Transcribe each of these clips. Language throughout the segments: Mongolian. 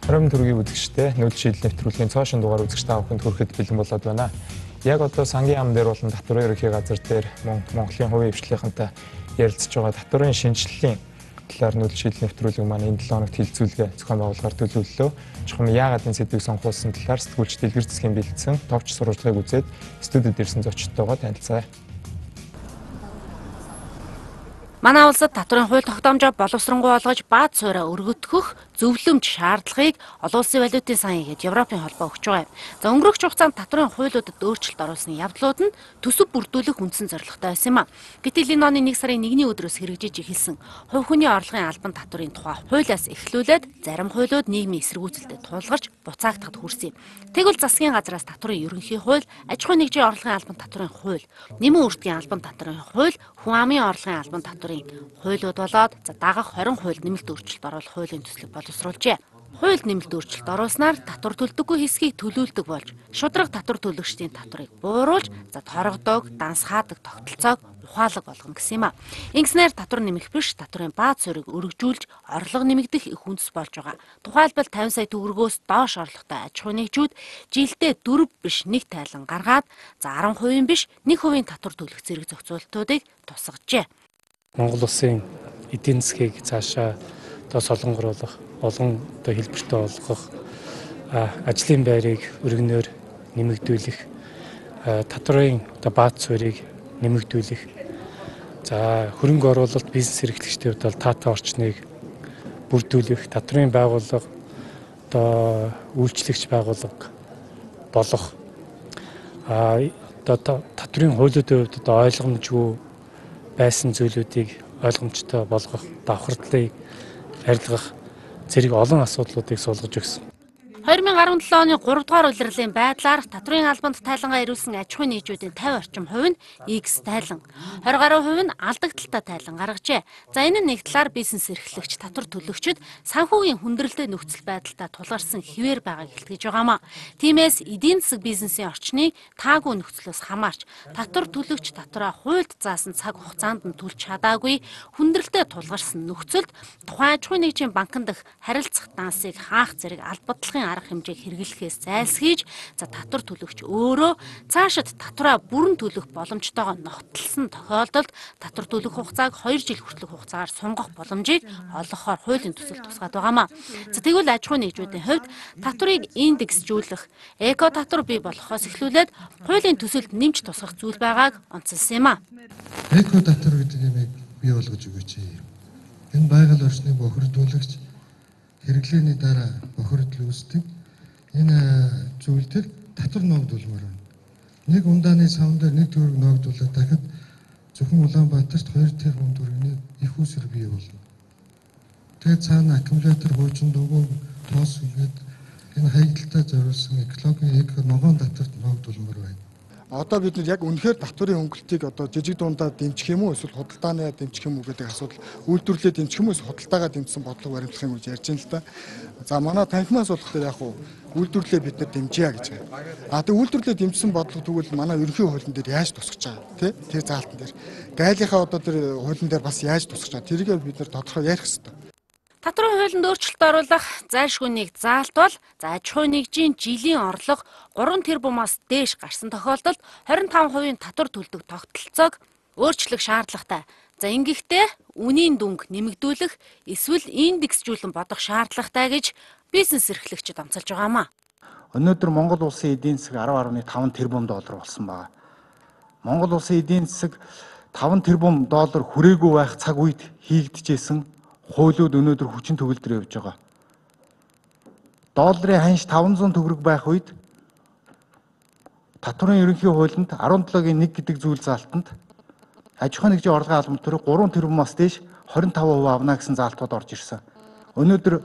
Хором төргийн үзэгчтэй нүүл шийдэл нэвтрүүлгийн цаашин дугаар үзэгч та бүхэнд хүрэхэд бэлэн болоод байна. Яг одоо сангийн яам дээр болон татварын ерөнхий газар дээр Монголын хувийн хвшлийнхэнтэй ярилцж байгаа татварын шинжиллийн талаар нүүл шийдэл нэвтрүүлэг маань энэ 7 хоногт хилцүүлгээ зохион байгуулахаар төлөвлөлөө. Чухам яагаад энэ сэдвийг сонгуулсан талаар сэтгүүлч Дэлгэр Цэсгийн бэлдсэн товч сурвалжлагыг үзээд студид ирсэн зочдтойгоо танилцъя. Манай улсад татварын хууль тогтоомжоо боловсронгуй болгож бааз суурьа өргөтгөх зөвлөмж шаардлагыг олон улсын валютын сан хийгээд Европын холбоо өгч байгаа юм. За өнгөрөх хугацаанд татварын хуулиудад өөрчлөлт оруулсны явдлууд нь төсөв бүрдүүлэх үндсэн зорилготой байсан юм а. Гэтэл энэ оны 1 сарын 1-ний өдрөөс хэрэгжиж эхэлсэн хувь хүний орлогын албан татварын тухай хуулиас эхлүүлээд зарим хуулиуд нийгмийн эсэргүүцэлтэд тулгарч буцаагдахад хүрсэн юм. Тэгвэл засгийн газраас татварын ерөнхий хууль, аж ахуйн нэгжийн орлогын албан татварын хууль, нэмэн үрдгийн албан татварын хууль, хүн амын орлогын албан татварын хуулиуд болоод дагах 20 хуульд нэмэлт өөрчлөлт оруулах хуулийн төслийг боловсруулжээ. Хуульд нэмэлт өөрчлөлт оруулснаар татвар төлдөггүй хэсгийг төлөвлөдөг болж, шудраг татвар төлөгчдийн татварыг бууруулж, торгодог, дансхаадаг тогтолцоог ухаалаг болгоно гэсэн юм а. Ингэснээр татвар нэмэх биш, татварын бааз суурийг өргөжүүлж, орлого нэмэгдэх их үндэс болж байгаа. Тухайлбал 50 сая төгрөгөөс доош орлоготой аж ахуйн нэгжүүд жилдээ 4 биш 1 тайлан гаргаад, 10% биш 1% татвар төлөх зэрэг зохицуултуудыг тусгажээ. Монгол улсын эдийн засгийг цаашаа солонгоруулах, олон хэлбэртэй болгох, ажлын байрыг өргөнөөр нэмэгдүүлэх, татварын бааз суурийг нэмэгдүүлэх, за хөрөнгө оруулалт бизнес эрхлэгчдийн хувьд таатай орчныг бүрдүүлэх, татварын байгууллага үйлчлэгч байгууллага болох, татварын хуулиудын хувьд ойлгомжгүй байсан зүйлүүдийг ойлгомжтой болгох, давхардлыг арилгах зэрэг олон асуудлуудыг суулгаж өгсөн. 2017 оны 3 дугаар улирлын байдлаар татварын албанд тайлангаа ирүүлсэн аж ахуйн нэгжүүдийн 50 орчим хувь нь X тайлан, 20 гаруй хувь нь алдагдaltaй тайлан гаргажээ. За энэ нь нэг талаар бизнес эрхлэгч, татвар төлөгчид санхүүгийн хүндрэлтэй нөхцөл байдалтай тулгарсан хിവэр байгааг илтгэж байгаамаа. Тиймээс эдийн засаг бизнесийн орчныг таагүй нөхцлөөс хамаарч, татвар төлөгч татвараа хуульд заасан цаг хугацаанд нь төлж чадаагүй хүндрэлтэй тулгарсан нөхцөлд тухайн аж ахуйн нэгжийн банкнд дэх харилцах дансыг хаах зэрэг албадлагын арга хэмжээг хэрэглэхээс зайлсхийж, татвар төлөгч өөрөө цаашид татвараа бүрэн төлөх боломжтойгоо ногтлсон тохиолдолд татвар төлөх хугацааг 2 жил хүртэлх хугацаагаар сунгах боломжийг олгохоор хуулийн төсөл тусгаад байгаамаа. Тэгвэл аж ахуйн нэгжүүдийн хувьд татварыг индексжүүлэх, эко татвар бий болохоос эхлүүлээд хуулийн төсөлд нэмж тусгах зүйл байгааг онцлсан юм а. Эко татвар гэдэг юмыг бий болгож өгөөч. Энэ байгаль орчныг бохирдуулагч, хэрэглээний дараа бохирдол үүсдэг энэ зүйл төр татвар ногдуулмаар байна. Нэг ундааны савн дээр 1 төгрөг ногдуулаад дахиад зөвхөн Улаанбаатарт 2 тэрбум төгрөгийн их усэр бий болно. Тэгээд цаана аккумулятор хуучин дугуй тоос үгээд энэ хаягдaltaй зориулсан экологийн ногоон татварт ногдуулмаар байна. Одоо бид нар яг үнэхээр татварын хөнгөлтийг одоо жижиг дундаа дэмжих юм уу эсвэл худалдаанаа дэмжих юм уу гэдэг асуудал, үйлдвэрлэлээ дэмжих юм уу эсвэл худалдаагаа дэмжсэн бодлого баримтлах юм гэж ярьж байна л да. За манай танхимаас болохоор яг уу үйлдвэрлэлээ бид нар дэмжийе гэж байна. Тэгээ үйлдвэрлэлээ дэмжсэн бодлого тэгвэл манай ерөнхий хуулийн дээр яаж тусгаж байгаа тий? Тэр заалтан дээр. Гайлынхаа одоо тэр хуулийн дээр бас яаж тусгаж байгаа? Тэрийг бид нар тодорхой ярих хэрэгтэй. Татварын хуулинд өөрчлөлт оруулах зайлшгүй нэг заалт бол аж ахуйн нэгжийн жилийн орлого 3 тэрбумаас дээш гарсан тохиолдолд 25% татвар төлдөг тогтолцоог өөрчлөх шаардлагатай. За ингэхдээ үнийн дүнг нэмэгдүүлэх эсвэл индексжүүлэн бодох шаардлагатай гэж бизнес эрхлэгчид онцолж байгаамаа. Өнөөдөр Монгол улсын эдийн засаг 10.5 тэрбум доллар болсон байна. Монгол улсын эдийн засаг 5 тэрбум доллар хүрээгүй байх цаг үед хийгдэжсэн хуулиуд өнөөдөр хүчин төгөлдөр явж байгаа. Долларын ханш 500 төгрөг байх үед татварын ерөнхий хуулинд 17-гийн 1 гэдэг зүйл заалтанд аж ахуйн нэгжийн орлогын албан татварыг 3 тэрбумаас дээш 25% авна гэсэн заалтууд орж ирсэн. Өнөөдөр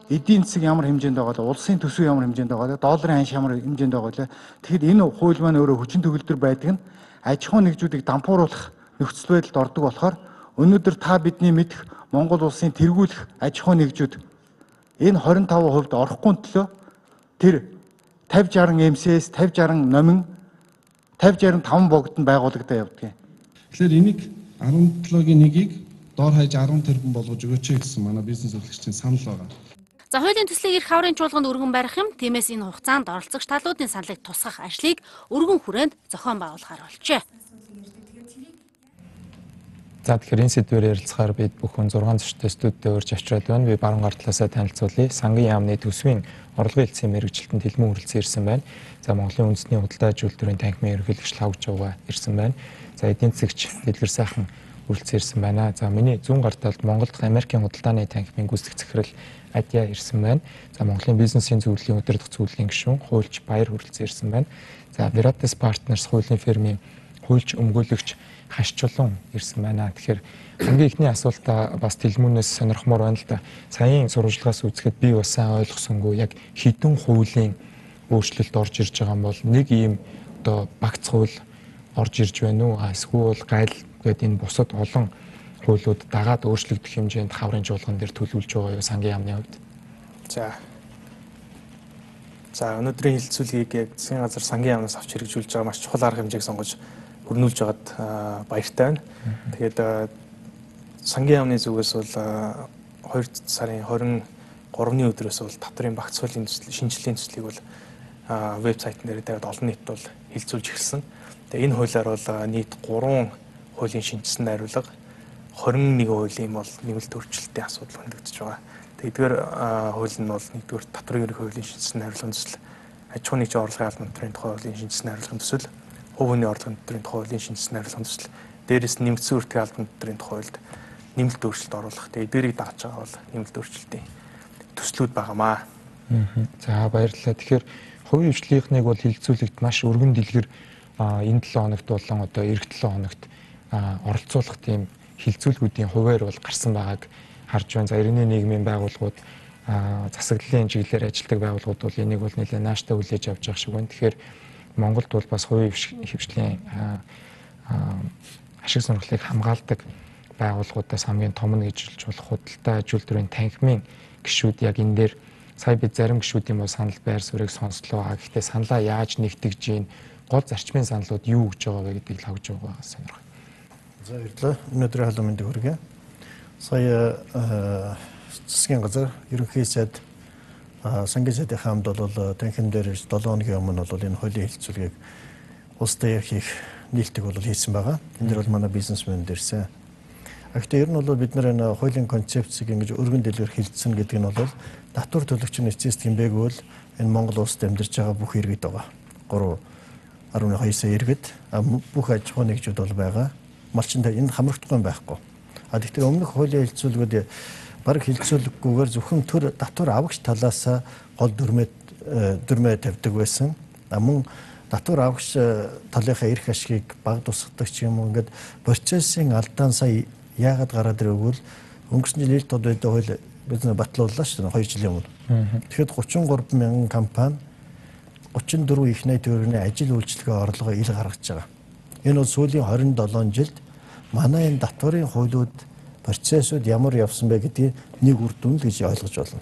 эдийн засаг ямар хэмжээнд байгаа вэ? Улсын төсөв ямар хэмжээнд байгаа вэ? Долларын ханш ямар хэмжээнд байгаа вэ? Тэгэхэд энэ хууль маань өөрөө хүчин төгөлдөр байдаг нь аж ахуйн нэгжүүдийг дампууруулах нөхцөл байдалд ордог болохоор өнөөдөр та бидний мэдэх Монгол улсын тэргүүлэх аж ахуйн нэгжүүд энэ 25% орохгүй төлөө тэр 50-60 МСС, 50-60 номин, 50-65 богд нь байгуулагдаа явдаг. Тэгэхээр энийг 17-гийн 1-ийг доор хаяж 10 тэрбум болгож өгөөч гэсэн манай бизнес эрхлэгчийн санал байгаа. За хуулийн төслийг эрх аврын чуулганд өргөн барих юм. Тиймээс энэ хугацаанд оролцогч талуудын саналыг тусгах ажлыг өргөн хүрээнд зохион байгуулахаар болжээ. За тэгэхээр энэ сэдвээр ярилцахаар бид бүхэн 6 зочтой студид урьж авчираад байна. Би баруун гар талаасаа танилцуулъя. Сангийн яамны төсвийн орлогын хэлтсийн мэрэгжилтэнд хэлмэн хүрэлцэн ирсэн байна. За Монголын үндэсний худалдаа аж үйлдвэрийн танхимын ерөнхийлөгч Лавж Жууга ирсэн байна. За эдийн засагч Дэлгэр сайхан хүрэлцэн ирсэн байна. За миний зүүн гар талд Монгол дахь Америкийн худалдааны танхимын гүйцэтгэх захирал Адья ирсэн байна. За Монголын бизнесийн зөвлөлийн өдөр дах зөвлөлийн гишүүн Хуульч Баяр хүрэлцэн ирсэн байна. За Viratas Partners хуулийн фирмийн хуульч өмгөөлөгч Хашчулан ирсэн байна. Тэгэхээр хамгийн ихний асуултаа бас тэлмүүнээс сонирхмоор байна л да. Саяын сурвалжлагаас үзэхэд би бас сайн ойлгосонгүй яг хэдэн хуулийн өөрчлөлт орж ирж байгаа юм бол нэг ийм одоо багц хууль орж ирж байна уу? Эсвэл гайл гэдэг энэ бусад олон хуулиуд дагаад өөрчлөгдөх хэмжээнд хаврын чуулган дээр төлөвлөж байгаа юу сангийн яамны хувьд? За өнөөдрийн хэлэлцүүлгийг яг засгийн газар сангийн яамнаас авч хэрэгжүүлж байгаа маш чухал арга хэмжээг сонгож өрнүүлж байгаад баяртай байна. Тэгээд сангийн яамны зүгээс бол 2 сарын 23-ны өдрөөс бол татврын багц хуулийн шинжилгээний төслийг бол вебсайт дээр тавиад олон нийтэд бол хэлэлцүүлж эхэлсэн. Тэгээд энэ хуулиар бол нийт 3 хуулийн шинжилсэн найруулга 21 хуулийн бол нэмэлт өөрчлөлтийн асуудал хөндөгдөж байгаа. Тэгдгээр хууль нь бол нэгдүгээр татврын ерөнхий хуулийн шинжилсэн найруулгын төсөл, аж ахуйн нэгжийн орлогын албан татврын тухай хуулийн шинжилсэн найруулгын төсөл, хувь хүний орлогын татврын тухай хуулийн шинжилсэн найруулгын төсөл, дээрээс нэмэгдсэн үртгийн албан татврын тухай хуульд нэмэлт өөрчлөлт оруулах. Тэгээд эдгээрийг дагаж байгаа бол нэмэлт өөрчлөлтийн төслүүд байгаамаа. За баярлалаа. Тэгэхээр хувийн хвшлийнхныг бол хилцүүлэгт маш өргөн дэлгэр энэ 7 хоногт болон одоо эх 7 хоногт оролцуулах тийм хилцүүлгүүдийн хуваар бол гарсан байгааг харж байна. За иргэний нийгмийн байгууллагууд засаглалын чиглэлээр ажилладаг байгууллагууд бол энийг бол нэлээд нааштай хүлээж авч байгаа шиг байна. Тэгэхээр Монголд бол бас хувийн хвшлийн ашиг сонирхлыг хамгаалдаг байгууллагуудаас хамгийн том нь гэж болох худалдаа аж үйлдвэрийн танхимын гишүүд яг энэ дээр сая бид зарим гишүүдийн бол санал байр суурийг сонслоо. Гэхдээ саналаа яаж нэгтгэж гин гол зарчмын саналууд юу гэж байгаа вэ гэдгийг л хавж байгаа сонирхол. За баярлалаа. Өнөөдрийн халуун мэндийг хүргэе. Сая засгийн газар ерөнхий сайд сангийн сайдын хамт бол танхим дээр 7 хоногийн өмнө бол энэ хуулийн хэлэлцүүлгийг улстай хийх нийлтэг бол хийсэн байгаа. Энэ дэр бол манай бизнесмен дэрсэн. Гэхдээ ер нь бол бид нар энэ хуулийн концепцийг ингэж өргөн дэлгэр хэлэлцэн гэдэг нь бол татвар төлөгчийн эцэс тэмбээггүй бол энэ Монгол улсад амьдарч байгаа бүх иргэд байгаа. 3.2 сая иргэд бүх аж ахуйн нэгжүүд бол байгаа. Малчинтай энэ хамрагдахгүй байхгүй. Тэгэхээр өмнөх хуулийн хэлэлцүүлгүүд баг хэлэлцүүлэггүйгээр зөвхөн төр татвар авагч талаас гол дүрмээ тавьдаг байсан. Мөн татвар авагч талынхаа эрх ашгийг баг тусгадаг ч юм уу ингээд процессын алдаан сая яагаад гараад ирвэл өнгөрсөн жил ил тод байдаг хууль бид батлууллаа шүү дээ 2 жилийн өмнө. Тэгэхэд 33 мянган компани 34 их найт төвөрний ажил үйлчлэгээ орлогоо ил гаргаж байгаа. Энэ бол сүүлийн 27 жилд манай энэ татварын хуулиуд процессууд ямар явсан бэ гэдгийг нэг үр дүн л гэж ойлгож байна.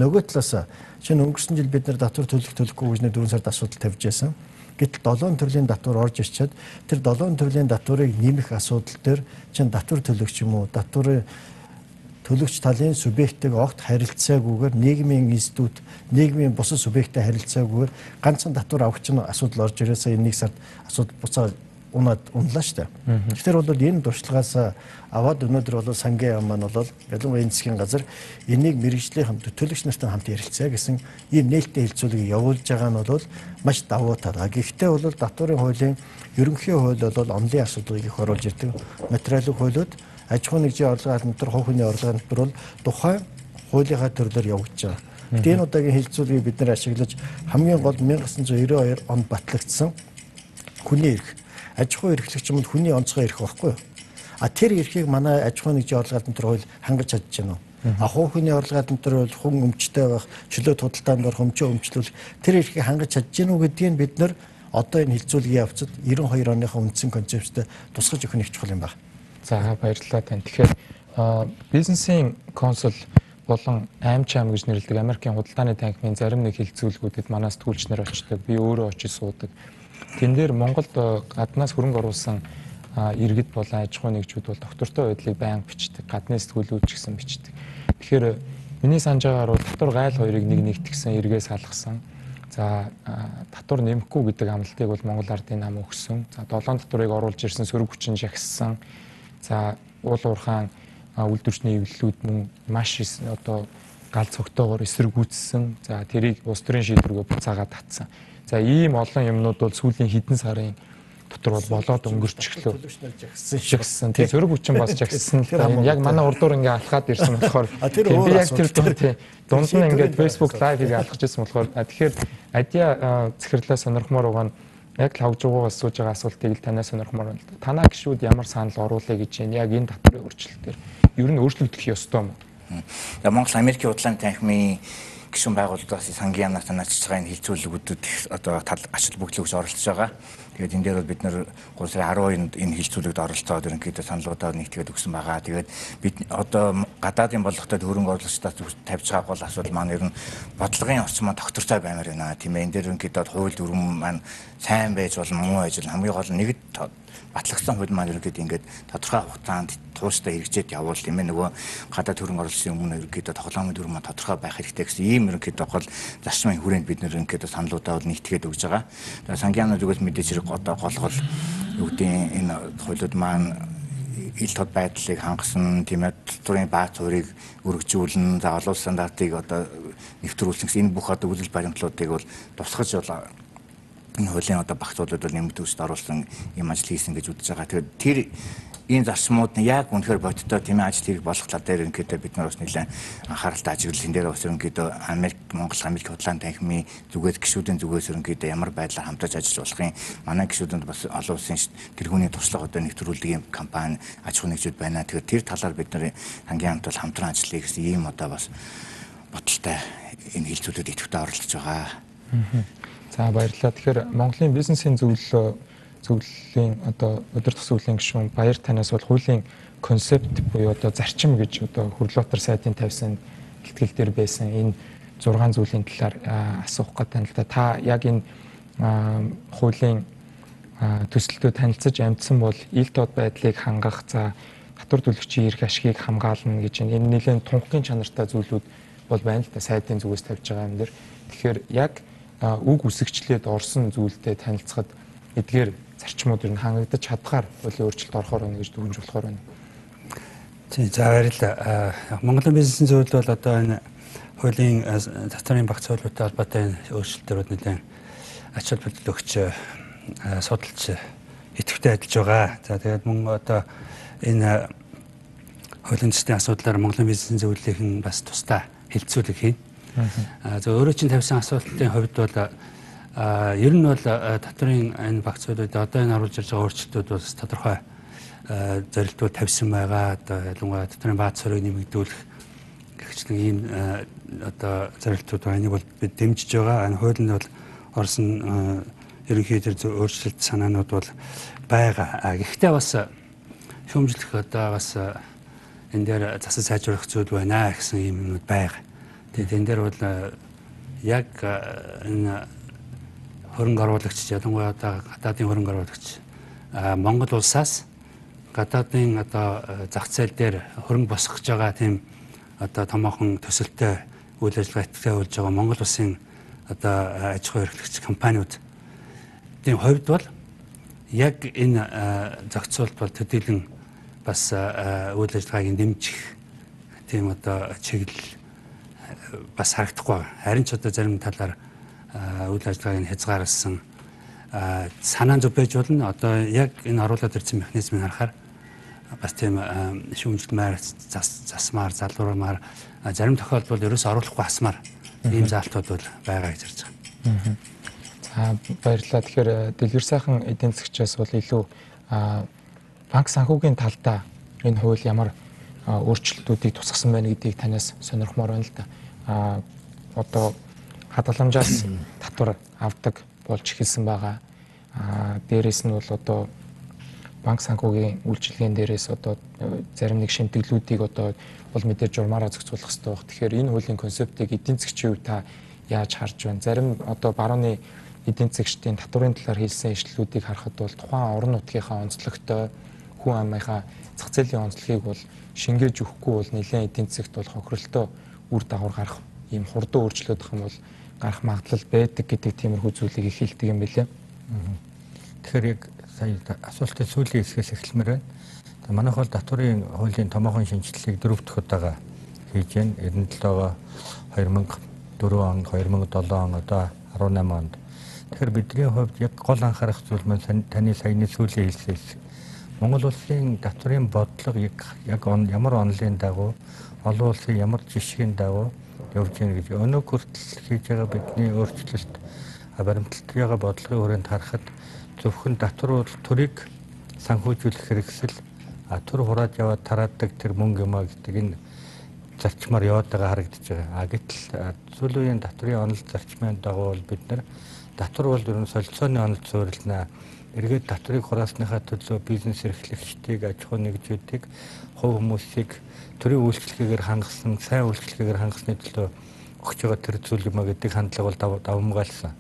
Нөгөө талаас шинэ өнгөрсөн жил бид нар татвар төлөхгүй гэж 4 сард асуудал тавьж байсан. Гэтэл 7 төрлийн татвар орж ирчихэд тэр 7 төрлийн татварыг нэмэх асуудал дээр чинь татвар төлөгч юм уу татварын төлөгч талын субъектыг огт харилцаагүйгээр нийгмийн институт нийгмийн бусад субъекттэй харилцаагүйгээр ганцхан татвар авахч нь асуудал орж ирээсээ энэ нэг сард асуудал буцаад унлаа шүү дээ. Тэгэхээр бол энэ туршлагаас аваад өнөөдөр бол сангийн яам маань бол ялангуяа энэ засгийн газар энийг мэрэгжлийн хамт төлөгч нартай хамт ярилцаа гэсэн ийм нээлттэй хэлэлцүүлгийг явуулж байгаа нь бол маш давуу тал. Гэхдээ бол татварын хуулийн ерөнхий хууль бол онлын асуудлыг их оруулж ирдэг. Материалын хуулиуд аж ахуйн нэгжийн орлогын албан татвар, хувь хүний орлогын татвар бол тухайн хуулийнхаа төрлөөр явагдаж байгаа. Тэгээд энэ удаагийн хэлэлцүүлгийг бид нэр ашиглаж хамгийн гол 1992 онд батлагдсан хүний эрх аж ахуйн эрхлэгч юмд хүний онцгой эрх байхгүй юу? Тэр эрхийг манай аж ахуйн нэгжийн орлогын албан татвар хууль хангаж чадж байна уу? Хувь хүний орлогын албан татвар бол хүн өмчтэй байх, чөлөөт худалдаанд орох, өмчөө өмчлүүлэх тэр эрхийг хангаж чадж гэнэ үү гэдгийг бид нар одоо энэ хэлэлцүүлгийн явцад 92 оныхаа үндсэн концепцтэй тусгаж өгөх нэг чухал юм байна. За баярлалаа тань. Тэгэхээр бизнесийн консул болон аймчаам гэж нэрлэдэг Америкийн худалдааны танхимын зарим нэг хэлэлцүүлгүүдэд манаас түүлчнэр очдог. Би өөрөө очиж суудаг. Тэн дээр Монголд гаднаас хөрөнгө оруулсан иргэд болон аж ахуйн нэгжүүд бол доктортой байдлыг байнга бичдэг. Гадны сэтгүүлүүд ч гэсэн бичдэг. Тэгэхээр Миний санаж байгаагаар татвар гайл хоёрыг нэгтгэсэн, эргээс салгасан. За татвар нэмэхгүй гэдэг амлалтыг бол Монгол Ардын нам өгсөн. За 7 татварыг оруулж ирсэн сөрөг хүчин жагссан. За уул уурхаан үйлдвэрчний эвлэлүүд мөн маш одоо гал цогтойгоор эсэргүүцсэн. За тэрийг улс төрийн шийдвэргөө буцаагаад татсан. За ийм олон юмнууд бол сүүлийн хэдэн сарын дотор бол болоод өнгөрчихлөө. Жагссан. Тэгээ сөрөг хүчин бас жагссан л да. Яг манай урдуур ингээ алхаад ирсэн болохоор би яг тэр дунд нь ингээд Facebook live-ыг алхаж ирсэн болохоор тэгэхээр адья захирлаа сонирхмоор байгаа нь яг лавжуугаас сууж байгаа асуултыг л танаас сонирхмоор байна л да. Танаа гишүүд ямар санал оруулъя гэж байна. Яг энэ татварын өөрчлөлтөөр ер нь өөрчлөгдөх ёстой юм. Монгол Америкийн худлааны танхимын гишүүн байгууллагаас сангийн яамнаас танаачж байгаа энэ хилцүүлгүүдэд одоо ачаал бүгдлэгч оролцож байгаа. Тэгээд энэ дээр бол бид нэр 3 сарын 12-нд энэ хилцүүлэгт оролцоод ерөнхийдөө саналуудаа нэгтгээд өгсөн байгаа. Тэгээд бид одоо гадаадын бодлоготой хөрөнгө оруулагчдаас тавьж байгаа гол асуудал маань ер нь бодлогын орчин маань тогтвортой баймаар байна. Тийм ээ. Энэ дээр ерөнхийдөө хууль дүрм маань сайн байж болно, муу ажил хамгийн гол нэгд батлагдсан хууль маань ерөнхийдөө ингээд тодорхой хугацаанд тууштай хэрэгжээд явуул тийм ээ. Нөгөө гадаад хөрөнгө оруулалтын өмнө ерөнхийдөө тоглоомын дүрм маань тодорхой байх хэрэгтэй гэсэн ийм ерөнхийдөө гол зарчмын хүрээнд бид ерөнхийдөө саналуудаа бол нэгтгээд өгж байгаа. Тэгээд сангийн зүгээс мэдээж хэрэг одоо гол юу гэдэг энэ хуулиуд маань ил тод байдлыг хангасан тийм ээ. Татварын бааз хуурийг өргөжүүлнэ. За олон стандартыг одоо нэвтрүүлсэн гэсэн энэ бүх одоо үйлдэл баримтлуудыг бол тусгаж бол энэ хуулийн одоо багцуудад бол нэмэлт үүсэлд оруулсан юм ажил хийсэн гэж үзэж байгаа. Тэгээд тэр энэ зарчмууд нь яг үнэхээр бодиттой тийм ажил хийх болох тал дээр ерөнхийдөө бид нар бас нэлээд анхааралтай ажиглал энэ дээр бас ерөнхийдөө Америк худлааны танхимын зүгээс гишүүдийн зүгээс ерөнхийдөө ямар байдлаар хамтарч ажиллаж болохын манай гишүүдэнд бас олон улсын тэргүүний туршлага одоо нэвтрүүлдэг юм компани аж ахуйн нэгжүүд байна. Тэгээд тэр талаар бид нар сангийн хамт бол хамтран ажиллая гэсэн ийм одоо бас бодолтой энэ хилцүүлэгт идэвхтэй оролцож байгаа. За баярлалаа. Тэгэхээр Монголын бизнесийн зөвлөлийн одоо өдөр төгсгөлийн гишүүн Баяр танаас бол хуулийн концепт буюу одоо зарчим гэж одоо Хөрлөтөр сайдын тавьсан бэлтгэл дээр байсан энэ 6 зүйлийн талаар асуух гэдэг нь л да. Та яг энэ хуулийн төсөлтөд танилцаж амжсан бол ил тод байдлыг хангах, за татвар төлөгчийн эрх ашгийг хамгаална гэж энэ нэлээд тунхагийн чанартай зүйлүүд бол байна л да. Сайдын зүгээс тавьж байгаа юм дээр. Тэгэхээр яг үг үсгчлээд орсон зүйлтэй танилцахад эдгээр зарчмууд ер нь хангагдаж чадхаар хуулийн өөрчлөлт орохоор байна гэж дүгнж болохоор байна. Тийм, за баярлалаа. Монголын бизнесийн зөвлөлд бол одоо энэ хуулийн татварын багц хуулиутай холбоотой энэ өөрчлөлтөөрүүд нэлээд ач холбогдол өгч судалж идэвхтэй ажиллаж байгаа. За тэгээд мөн одоо энэ хуулийн төслийн асуудлаар Монголын бизнесийн зөвлөлийн бас тусдаа хилцүүлэг хийн. За өөрөө чинь тавьсан асуултын хувьд бол ер нь бол татварын энэ багцуудад одоо энэ оруулж ирж байгаа өөрчлөлтүүд бас тодорхой зорилтууд тавьсан байгаа. Одоо ялангуяа татварын бааз хорийг нэмэгдүүлэх гэгчлэн ийм одоо зорилтууд байна. Энийг бол бид дэмжиж байгаа. Энэ хуулинд бол орсон ерөнхийдөө өөрчлөлт санаанууд бол байгаа. Гэхдээ бас шүүмжлэх одоо бас энэ дээр засаж сайжруулах зүйл байна гэсэн юм юмуд байгаа. Тэгээд энэ дээр бол яг энэ хөрөнгө оруулагч ялангуяа одоо гадаадын хөрөнгө оруулагч Монгол улсаас гадаадын одоо зах зээл дээр хөрөнгө босгож байгаа тийм одоо томоохон төсөлтөй үйл ажиллагаа идэвхтэй болж байгаа Монгол улсын одоо аж ахуй эрхлэгч компаниуд тийм хувьд бол яг энэ зохицуулт бол төдийлөн бас үйл ажиллагааг дэмжих тийм одоо чиглэл бас харагдахгүй байгаа. Харин ч одоо зарим талаар үйл ажиллагааг хязгаарласан санаан зөв байж болно. Одоо яг энэ оруулаад ирсэн механизмыг харахаар бас тийм шүүмжлэмээр засмаар залуурмаар зарим тохиолдолд ерөөс оруулахгүй асмаар ийм заалтууд бол байгаа гэж харж байгаа. За баярлалаа. Тэгэхээр дэлгэр сайхан эдийн засгчаас бол илүү банк санхүүгийн талдаа энэ хууль ямар өөрчлөлтүүдийг тусгасан байна гэдгийг танаас сонирхмоор байна л да. Одоо хадгаламжаас татвар авдаг болж эхэлсэн байгаа. Дээрээс нь бол одоо банк санхүүгийн үйлчилгээний дээрээс одоо зарим нэг шимтгэлүүдийг одоо бол мэдээж журмаараа зохицуулах хэрэгтэй баг. Тэгэхээр энэ хуулийн концептыг эдийн засгчийн хувьд та яаж харж байна? Зарим одоо барууны эдийн засгчдын татварын талаар хийсэн ишлэлүүдийг харахад бол тухайн орон нутгийнхаа онцлогтой хүн амынхаа зах зээлийн онцлогийг бол шингээж өгөхгүй бол нэлээд эдийн засгт бол хохиролтой үр дагавар гарах ийм хурдан өөрчлөлт гэх юм бол гарах магадлал байдаг гэдэг тиймэрхүү зүйлийг их хэлдэг юм билээ. Тэгэхээр яг сая асуултын сүүлийн хэсгээс эхлэмээр байна. Манайх бол татварын хуулийн томоохон шинжилгээг 4 дахь удаага хийж байна. 97-ого 2004 он, 2007 он, одоо 18 онд. Тэгэхээр бидний хувьд яг гол анхаарах зүйл маань таны саяны сүүлийн хэлсээс Монгол улсын татварын бодлого яг ямар онолын дагуу, олон улсын ямар жишгийн дагуу явж байна гэж өнөө хүртэл хийж байгаа бидний өөрчлөлт баримталж байгаа бодлогын хүрээнд харахад зөвхөн татвар төрийг санхүүжүүлэх хэрэгсэл төр хурааж яваад тараадаг тэр мөнгө юмаа гэдэг энэ зарчмаар яваад байгаа харагдаж байгаа. Гэтэл сүүлийн үеийн татварын онол зарчмын дагуу бол бид нар татвар бол ер нь солилцооны онолд суурилнаа. Эргээд татварыг хураасныхаа төлөө бизнес эрхлэгчдийг, аж ахуй нэгжүүдийг, хувь хүмүүсийг төрийн үйлчлэгээр хангасан, сайн үйлчлэгээр хангасны төлөө өгч байгаа тэр зүйл юм а гэдэг хандлага бол давмгаалсан.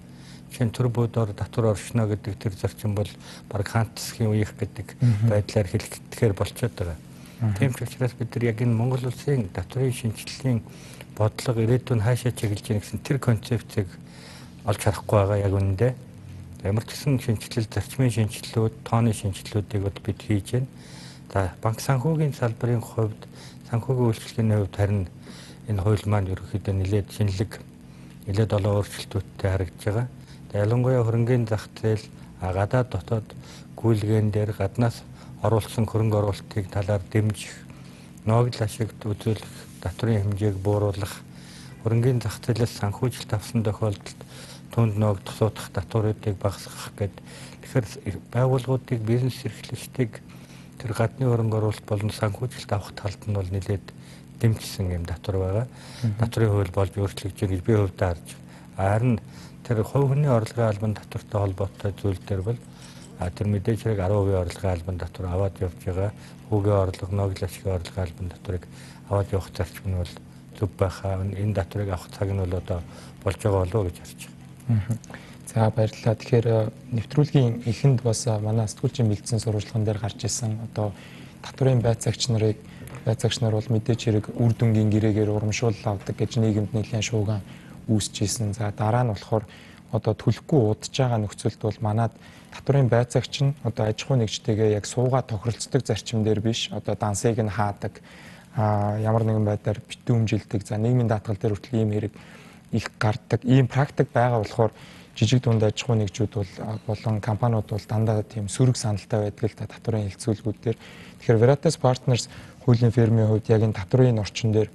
Жишээ нь төр буудаар татвар оршино гэдэг тэр зарчим бол баг хаант засгийн үеих гэдэг байдлаар хэлэхээр болчиход байгаа. Тийм ч учраас бид нар яг энэ Монгол улсын татварын шинжилгээний бодлого ирээдүйн хаашаа чиглэж яах гэсэн тэр концепцийг олж харахгүй байгаа яг үнэндээ. Ямар ч гэсэн шинжилэл, зарчмын шинжилэлүүд, тооны шинжилэлүүдийг бол бид хийж байна. За банк санхүүгийн салбарын хувьд, санхүүгийн үйлчлэгээний хувьд харин энэ хууль маань ерөнхийдөө нэлээд шинэлэг, нэлээд олон өөрчлөлтүүдтэй харагдж байгаа. Ялангуяа хөрөнгөний зах зээл, гадаад дотоод гүйлгээн дээр гаднаас оруулсан хөрөнгө оруулалтыг талаар дэмжих, ноогдол ашигт үзүүлэх, татварын хэмжээг бууруулах, хөрөнгөний зах зээлээс санхүүжилт авсан тохиолдолд түнд ноогдох суудах татваруудыг багасгах гэдэг. Тэгэхээр байгууллагуудыг, бизнес эрхлэгчдийг тэр гадны хөрөнгө оруулалт болон санхүүжилт авах талд нь бол нэлээд дэмжсэн юм татвар байгаа. Татварын хууль болж өөрчлөгдөж байгаа гэж би хувьдаа харж. Харин тэр хувь хүний орлогын албан татвартай холбоотой зүйл дээр бол тэр мэдээж хэрэг 10% орлогын албан татвар аваад явж байгаа. Хүүгийн орлого, ноогдол ашигын орлогын албан татварыг аваад явах зарчим нь бол зөв байхаа. Энэ татварыг авах цаг нь бол одоо болж байгаа болов уу гэж харж байна. За баярлалаа. Тэгэхээр нэвтрүүлгийн эхэнд бас манай сэтгүүлчийн бэлдсэн сурвалжлаган дээр гарч ирсэн одоо татварын байцаагч нар бол мэдээж хэрэг үр дүнгийн гэрээгээр урамшуулал авдаг гэж нийгэмд нэлээд шууган үүсэж исэн. За дараа нь болохоор одоо төлөхгүй удаж байгаа нөхцөлд бол манад татварын байцаагч нь одоо аж ахуй нэгжтэйгээ яг суугаа тохиролцдог зарчим дээр биш одоо дансыг нь хаадаг ямар нэгэн байдлаар битүүмжилдэг. За нийгмийн даатгал дээр хүртэл ийм хэрэг их гардаг. Ийм практик байгаа болохоор жижиг дунд аж ахуй нэгжүүд болон компаниуд бол дандаа тийм сөрөг саналтай байдаг л та татварын хэлцүүлгүүд дээр. Тэгэхээр Veritas Partners хуулийн фирмийн хувьд яг энэ татварын орчин дээр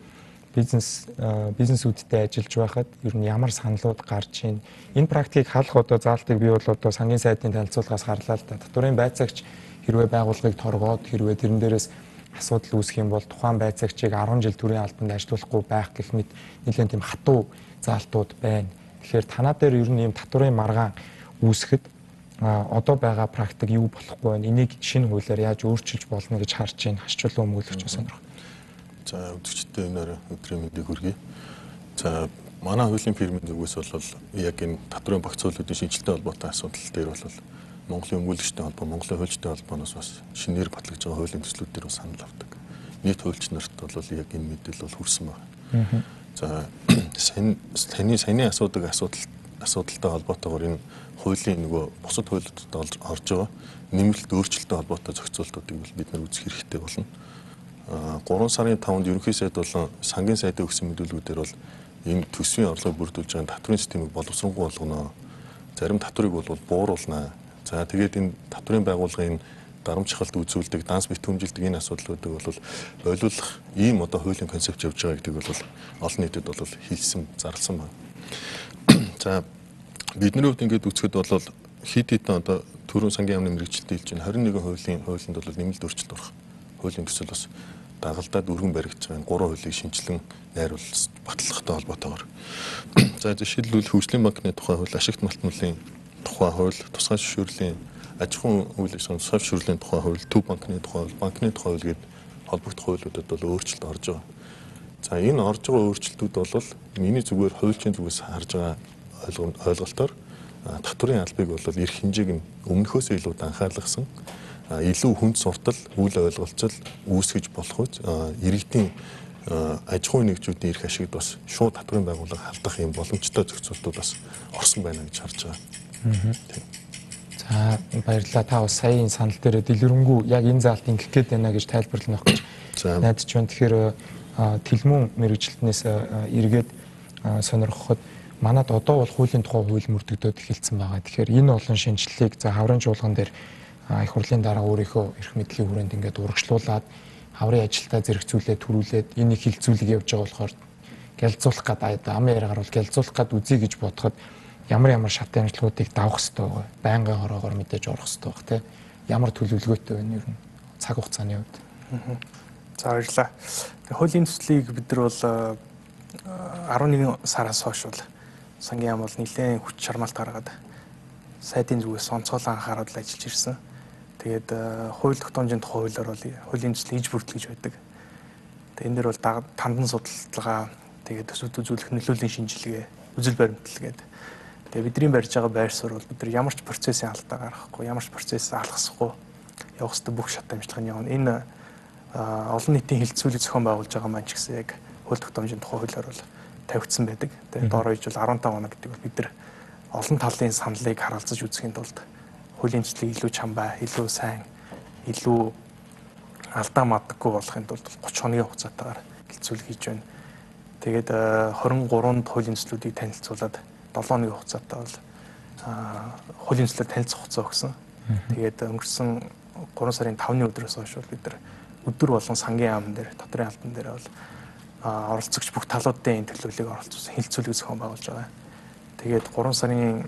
бизнесүүдтэй ажиллаж байхад ер нь ямар саналууд гарч ийн энэ практикийг халах одоо заалтыг би бол одоо сангийн сайдын танилцуулгаас харлаа л да. Татварын байцаагч хэрвээ байгууллагыг торгоод хэрвээ тэрэн дээрээс асуудал үүсэх юм бол тухайн байцаагчийг 10 жил төрийн албанд ажиллуулахгүй байх гэх мэт нэлээд тийм хатуу заалтууд байна. Тэгэхээр танаа дээр ер нь ийм татварын маргаан үүсгэхэд одоо байгаа практик юу болохгүй байна? Энийг шинэ хуулиар яаж өөрчилж болно гэж харж байна. Хашчулан өмгөөлөгч сонирх. За үзэгчдээ өнөөдөр өдрийн мэндийг хүргэе. За манай хуулийн фирмийн зүгээс бол яг энэ татварын багц хуулиудын шинжилгээтэй холбоотой асуудал дээр бол Монголын өмгөөлөгчтэй холбоо, Монголын хуульчтай холбооноос бас шинээр батлагдж байгаа хуулийн төслүүд дээр санал авдаг. Нийт хуульч нарт бол яг энэ мэдээлэл бол хүрсэн байна. За саяны асуудалтай холбоотойгоор энэ хуулийн нөгөө бусад хуулиудад орж байгаа нэмэлт өөрчлөлттэй холбоотой зохицуултуудыг бид нар үзэх хэрэгтэй болно. 3 сарын 5-нд ерөнхий сайд болон сангийн сайдын өгсөн мэдүүлгүүдээр бол энэ төсвийн орлогыг бүрдүүлж байгаа татварын системийг боловсронгуй болгоно. Зарим татварыг бол бууруулна. За тэгээд энэ татварын байгууллагын дарамт шахалт үзүүлдэг, данс битүүмжилдэг энэ асуудлуудыг бол ойлгох ийм одоо хуулийн концепт явж байгаа гэдэг бол олон нийтэд бол хэлсэн, зарласан байна. За бидний хувьд ингээд үзэхэд бол хэд хэдэн одоо төрийн сангийн яамны мэргэжилтэд хэлж байна 21 хуулинд бол нэмэлт өөрчлөлт орох. Хуулийн төсөл бас дагалдаад өргөн баригдж байгаа 3 хуулийг шинжилэн найруулах баталгахтай холбоотойгоор. За жишээлбэл хөгжлийн банкны тухай хууль, ашигт малтмалын тухай хууль, тусгай зөвшөөрлийн аж ахуйн үйл ажиллагааны тусгай зөвшөөрлийн тухай хууль, төв банкны тухай хууль, банкны тухай хууль гээд холбогдох хуулиудад бол өөрчлөлт орж байгаа. За энэ орж байгаа өөрчлөлтүүд бол миний зүгээр хуулийн зүгээс харж байгаа ойлголтоор татварын албыг бол эрх хэмжээг нь өмнөхөөсөө илүү анхаарлагсан илүү хүнд суртал, үйл ойлголцол үүсгэж болох үз иргэдийн аж ахуйн нэгжүүдийн эрх ашигт бас шууд татврын байгууллага халдах юм боломжтой зохицуултууд бас орсон байна гэж харж байгаа. За баярлалаа. Та бас саяын санал дээр дэлгэрэнгүй яг энэ заалт ингэх гээд байна гэж тайлбарлах гэж найдаж байна. Тэгэхээр Тэлмүүн мэрэгчлэнээс эргээд сонирхоход манад одоо бол хуулийн тухай хууль мөрдөгдөд эхэлсэн байгаа. Тэгэхээр энэ олон шинжилгээг за хаврын чуулган дээр их хурлын дараа өөрийнхөө эрх мэдлийн хүрээнд ингээд урагшлуулад хаврын ажилдаа зэрэгцүүлээд төрүүлээд энийг хилцүүлэг явж байгаа болохоор гялзуулах гэдэг амын яриагаар бол гялзуулах гэдэг үзье гэж бодоход ямар шатын амжилтуудыг давах хэрэгтэй байгаа. Байнгын хороогоор мэдээж орох хэрэгтэй баг тийм. Ямар төлөвлөгөөтэй байна ер нь цаг хугацааны хувьд. За баярлалаа. Хуулийн төслийг бид нар бол 11 сараас хойш бол сангийн яам бол нэлээд хүч чармаалт гаргаад сайдын зүгээс онцгойлон анхаарал ажиллаж ирсэн. Тэгээд хууль тогтоомжийн тухай хуулиар бол хуулийн төслийн иж бүрдэл гэж байдаг. Тэгээд энэ дэр бол тандан судалгаа тэгээд төсөвт үзүүлэх нөлөөлийн шинжилгээ, үзэл баримтлал гэдэг. Тэгээд бидний барьж байгаа байр суурь бол бид нар ямар ч процессын алдаа гаргахгүй, ямар ч процесс алгасахгүй явах ёстой бүх шат амжилтыг явна. Энэ олон нийтийн хилцүүлэг зохион байгуулж байгаа маань ч гэсэн яг хууль тогтоомжийн тухай хуулиар бол тавигдсан байдаг. Тэгээд доороо ижил 15 оноо гэдэг бол бид нар олон талын саналыг харгалзаж үзэхийн тулд хуулийн төслийг илүү чамбай, илүү сайн, илүү алдаа мадаггүй болохын тулд 30 хоногийн хугацаатаар хилцүүлэг хийж байна. Тэгээд 23-нд хуулийн төслүүдийг танилцуулаад 7 хоногийн хугацаатай бол хуулийн төслөөр танилцах хугацаа өгсөн. Тэгээд өнгөрсөн 3 сарын 5-ны өдрөөс хойш бол бид нар өдөр болгон сангийн яамн дээр, дотрын албан дээр бол оролцогч бүх талуудын төлөвлөлийг оролцуулсан хилцүүлэг зохион байгуулж байгаа. Тэгээд 3 сарын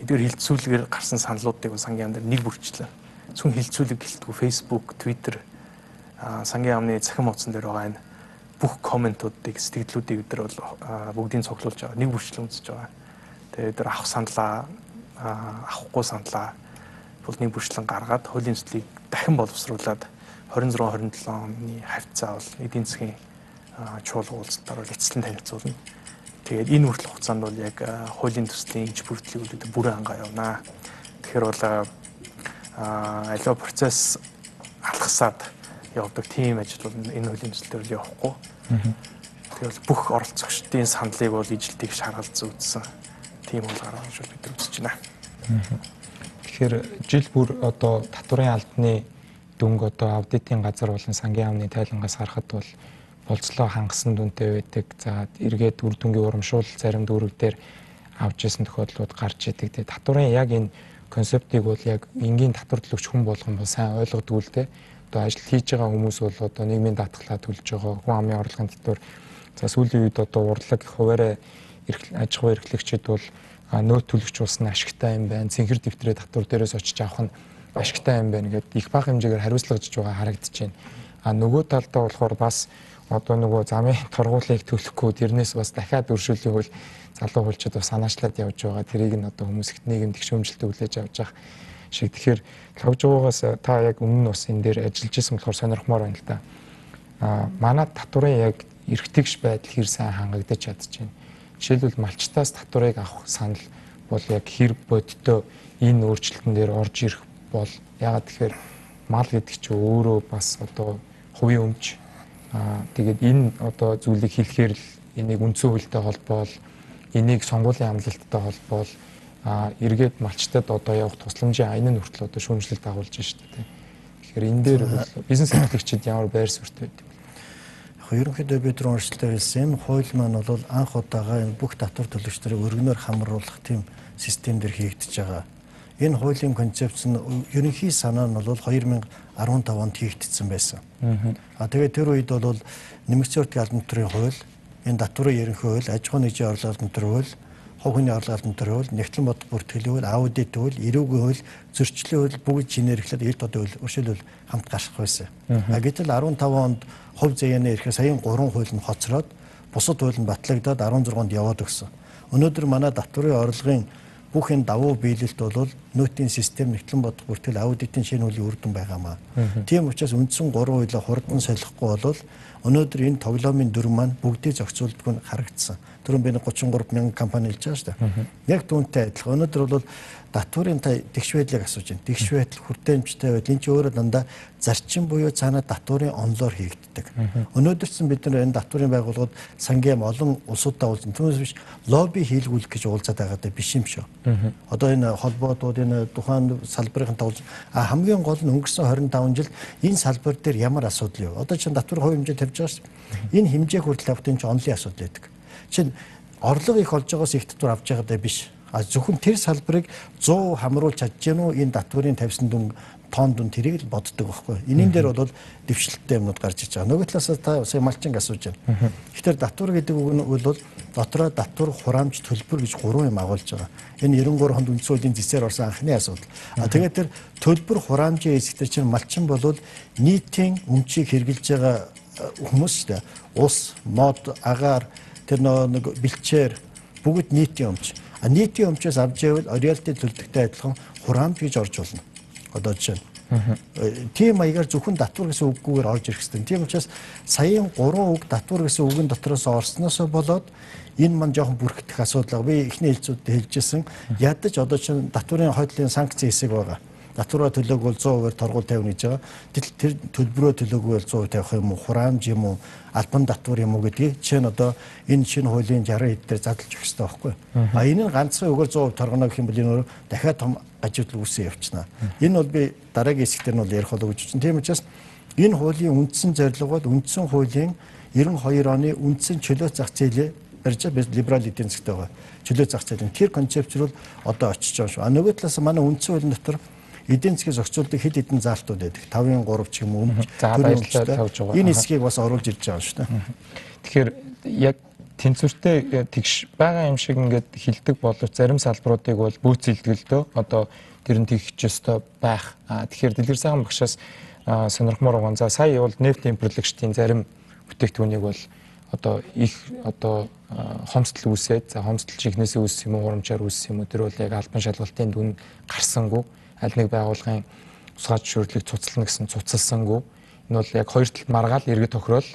эдгээр хилцүүлгээр гарсан саналуудыг сангийн яамд нэг бүрчлээ. Зөвхөн хилцүүлэг гэлтгүй Facebook, Twitter, сангийн яамны захин хуудсан дээр байгаа энэ бүх комментуудыг, сэтгэлдлүүдийг бид нар бол бүгдийг цуглуулж байгаа. Нэг бүрчлэн үзэж байгаа. Тэгээд бид авах саналаа, авахгүй саналаа бол нэг бүрчлэн гаргаад хуулийн төслийг дахин боловсруулад 26-27 оны хавцаа бол эдийн засгийн чуулга уулзалтаар бол эцэслэн танилцуулна. Тэгээд энэ хүртэл хугацаанд бол яг хуулийн төслийн иж бүрдлийг бол бүрэн хангаа явнаа. Тэгэхээр бол аливаа процесс алгасаад явдаг тийм ажил бол энэ хуулийн төслөөр явахгүй. Тэгэхээр бүх оролцогчдын саналыг бол ижилтийг шаргалж үзсэн. Тийм бол гараа гэж бид нар үзэж байна. Тэгэхээр жил бүр одоо татврын албаны дүнг одоо аудитын газар болон сангийн яамны тайлангаас харахад бол болцлоо хангасан дүнтэй байдаг. За эргээд үр дүнгийн урамшуул зарим дүүрэг дээр авч исэн тохиолдлууд гарч идэг. Тэгээ татврын яг энэ концептыг бол яг энгийн татвар төлөгч хүн болгон бол сайн ойлгодгүй л дээ. Одоо ажил хийж байгаа хүмүүс бол одоо нийгмийн даатгалаа төлж байгаа, хүн амын орлогын татвар. За сүүлийн үед одоо урлаг хуваарай аж ахуй эрхлэгчид бол нөөц төлөгч болсон ашигтай юм байна. Цэнхэр дэвтрээ татвар дээрээс очиж авах нь ашигтай юм байна гэдэг их бага хэмжээгээр хариуцлагаж байгаа харагдаж байна. Нөгөө талдаа болохоор бас одоо нөгөө замын торгуулийг төлөхгүй тэрнээс бас дахиад өршөөлийн хууль залуу хуульчид бас санаачлаад явж байгаа. Тэрийг нь одоо хүмүүс ихт нийгэмд их шүүмжлэлтэй хүлээж авч явах шиг. Тэгэхээр логж байгаагаас та яг өмнө нь бас энэ дээр ажиллаж исэн болохоор сонирхмоор байна л да. Манай татврын яг эрхтгш байдал хэр сайн хангагдаж чадчихэв. Жишээлбэл малчтаас татварыг авах санал бол яг хэр бодиттой энэ өөрчлөлтөн дээр орж ирэх бол ягаад тэгэхээр мал гэдэг чинь өөрөө бас одоо хувийн өмч тэгээд энэ одоо зүйлийг хэлэхээр л энийг үндсэн хуультай холбоол энийг сонгуулийн амлалттай холбоол эргээд малчтад одоо явах тусламжийн аян нь хүртэл одоо шүүмжлэлт агуулж байна шүү дээ. Тэгэхээр энэ дээр бизнес эрхлэгчид ямар байр суурьтай байд юм бэ? Ерөнхийдөө бид нар өөрчлөлтөө хэлсэн. Энэ хууль маань бол анх удаага энэ бүх татвар төлөгчдөрийг өргөнөөр хамруулах тийм систем дээр хийгдэж байгаа. Энэ хуулийн концепц нь ерөнхий санаа нь бол 2015 онд хийгдсэн байсан. Тэгээд тэр үед бол нэмэгдсэн уртын албан тушаалын хууль, энэ татварын ерөнхий хууль, аж ахуйн нэгжийн орлогын албан тушаалын хууль, хувь хүний орлогын албан тушаалын хууль, нэгтлэн бодох бүртгэлийн хууль, аудит хууль, эрүүгийн хууль, зөрчлийн хууль бүгд чинээрэхлээр эрт одоо өршөөлөл хамт гарах байсан. Гэтэл 15 онд хувь заяаны эрхээр саяын 3 хууль нь хоцроод бусад хууль нь батлагдаад 16-нд яваад өгсөн. Өнөөдөр манай татварын орлогын бүх энэ давуу биелэлт бол нөөтийн систем нэгтлэн бодох бүртгэл аудитын шинэ хуулийн үр дүн байгаамаа. Тийм учраас үндсэн 3 хуулиа хурдан солихгүй бол өнөөдөр энэ тоглоомын дүр маань бүгдийг зохицуулдаг нь харагдсан. Түрүүн би 33 мянган компани хэлж байгаа шүү дээ. Яг түүнтэй адилхан. Өнөөдөр бол татварын тэгш байдлыг асууж байна. Тэгш байдал хүртээмжтэй байдал энэ ч өөрөө дандаа зарчим буюу цаанаа татварын онлоор хийгддэг. Өнөөдөр ч бид нар энэ татварын байгууллагууд сангийн олон улсуудаа уулзсан. Түүнээс биш лобби хийлгүүлэх гэж уулзаад байгаадаа биш юм шүү. Одоо энэ холбоотууд энэ тухайн салбарын товлж хамгийн гол нь өнгөрсөн 25 жил энэ салбар дээр ямар асуудал юу? Одоо чинь татварын хувь хэмжээ тавьж байгаа шүү. Энэ хэмжээ хүртэл автын чинь онлын асуудал байдаг. Чинь орлого их олж байгаас их татвар авч байгаадаа биш. Зөвхөн тэр салбарыг 100 хамруулж чадж гэнэ үү энэ татварын тавьсан дүн тоон дүн тэрийг л боддог байхгүй. Энийн дээр бол дэвшилттэй юмнууд гарч иж байгаа. Нөгөө талаас та сая малчин асууж байна. Тэгэхээр татвар гэдэг үг нь бол дотроо татвар хураамж төлбөр гэж 3 юм агуулж байгаа. Энэ 93 хонд үндсэн хуулийн зэсээр орсон анхны асуудал. Тэгээд тэр төлбөр хураамжийн хэсэгтэр чинь малчин болвол нийтийн өмчийг хэрэгжилж байгаа хүмүүс шүү дээ. Ус, мод, агаар, тэр нэг бэлчээр бүгд нийтийн өмч. Нийтийн өмчөөс авч байвал роялти төлдөгтэй адилхан хураамж гэж орж болно. Одоо жишээ нь тийм маягаар зөвхөн татвар гэсэн үггүйгээр орж ирэх хэрэгтэй. Тийм учраас саяын 3 үг татвар гэсэн үгэн дотроос орсноос болоод энэ маань жоохон бүрхэх асуудал. Би эхний хэлцүүдэд хэлжсэн. Ядаж одоо чинь татварын хойдлын санкц хэсэг байгаа. Татвараа төлөөгүй бол 100% торгуул тавина гэж байгаа. Тэр төлбөрөө төлөөгүй бол 100% тавих юм уу, хураамж юм уу, албан татвар юм уу гэдгийг чинь одоо энэ шинэ хуулийн 60 хэд дээр задлж өгөх хэрэгтэй байхгүй. Энэ нь ганцхан өгөр 100% торгоно гэх юм бол энэ дахиад том ажиглал үүсээ явчихна. Энэ бол би дараагийн хэсгээр нь бол ярих болов гэж байна. Тийм учраас энэ хуулийн үндсэн зорилго бол үндсэн хуулийн 92 оны үндсэн чөлөө зах зээлээ барьж либерал эдийн засгт байгаа. Чөлөө зах зээлийн тэр концепц руу одоо очиж байгаа шүү. Нөгөө талаас манай үндсэн хуулийн дотор эдийн засгийн зохицуулалтыг хэд хэдэн заалтууд байдаг. 5-ын 3 ч юм уу. Энэ хэсгийг бас оруулж ирж байгаа шүү дээ. Тэгэхээр яг тэнцвэртэй тэгш байгаа юм шиг ингээд хилдэг боловч зарим салбаруудыг бол бүүцэлдгэлдөө одоо тэр нь тэгж өстой байх. Тэгэхээр Дэлгэр сайхан багшаас сонирхмоор байгаа. За сая бол нефт импортлогчдын зарим бүтээгдэхүүнийг бол одоо их одоо хомсдол үүсээд за хомсдол чихнээсээ үүсэх юм уу, урамчаар үүсэх юм уу, тэр бол яг албан шалгалтын дүн гарсангүй. Аль нэг байгууллагын усгааж зөвшөөрлийг цуцлана гэсэн цуцалсангүй. Энэ бол яг хоёр талд маргаал иргэд тохирол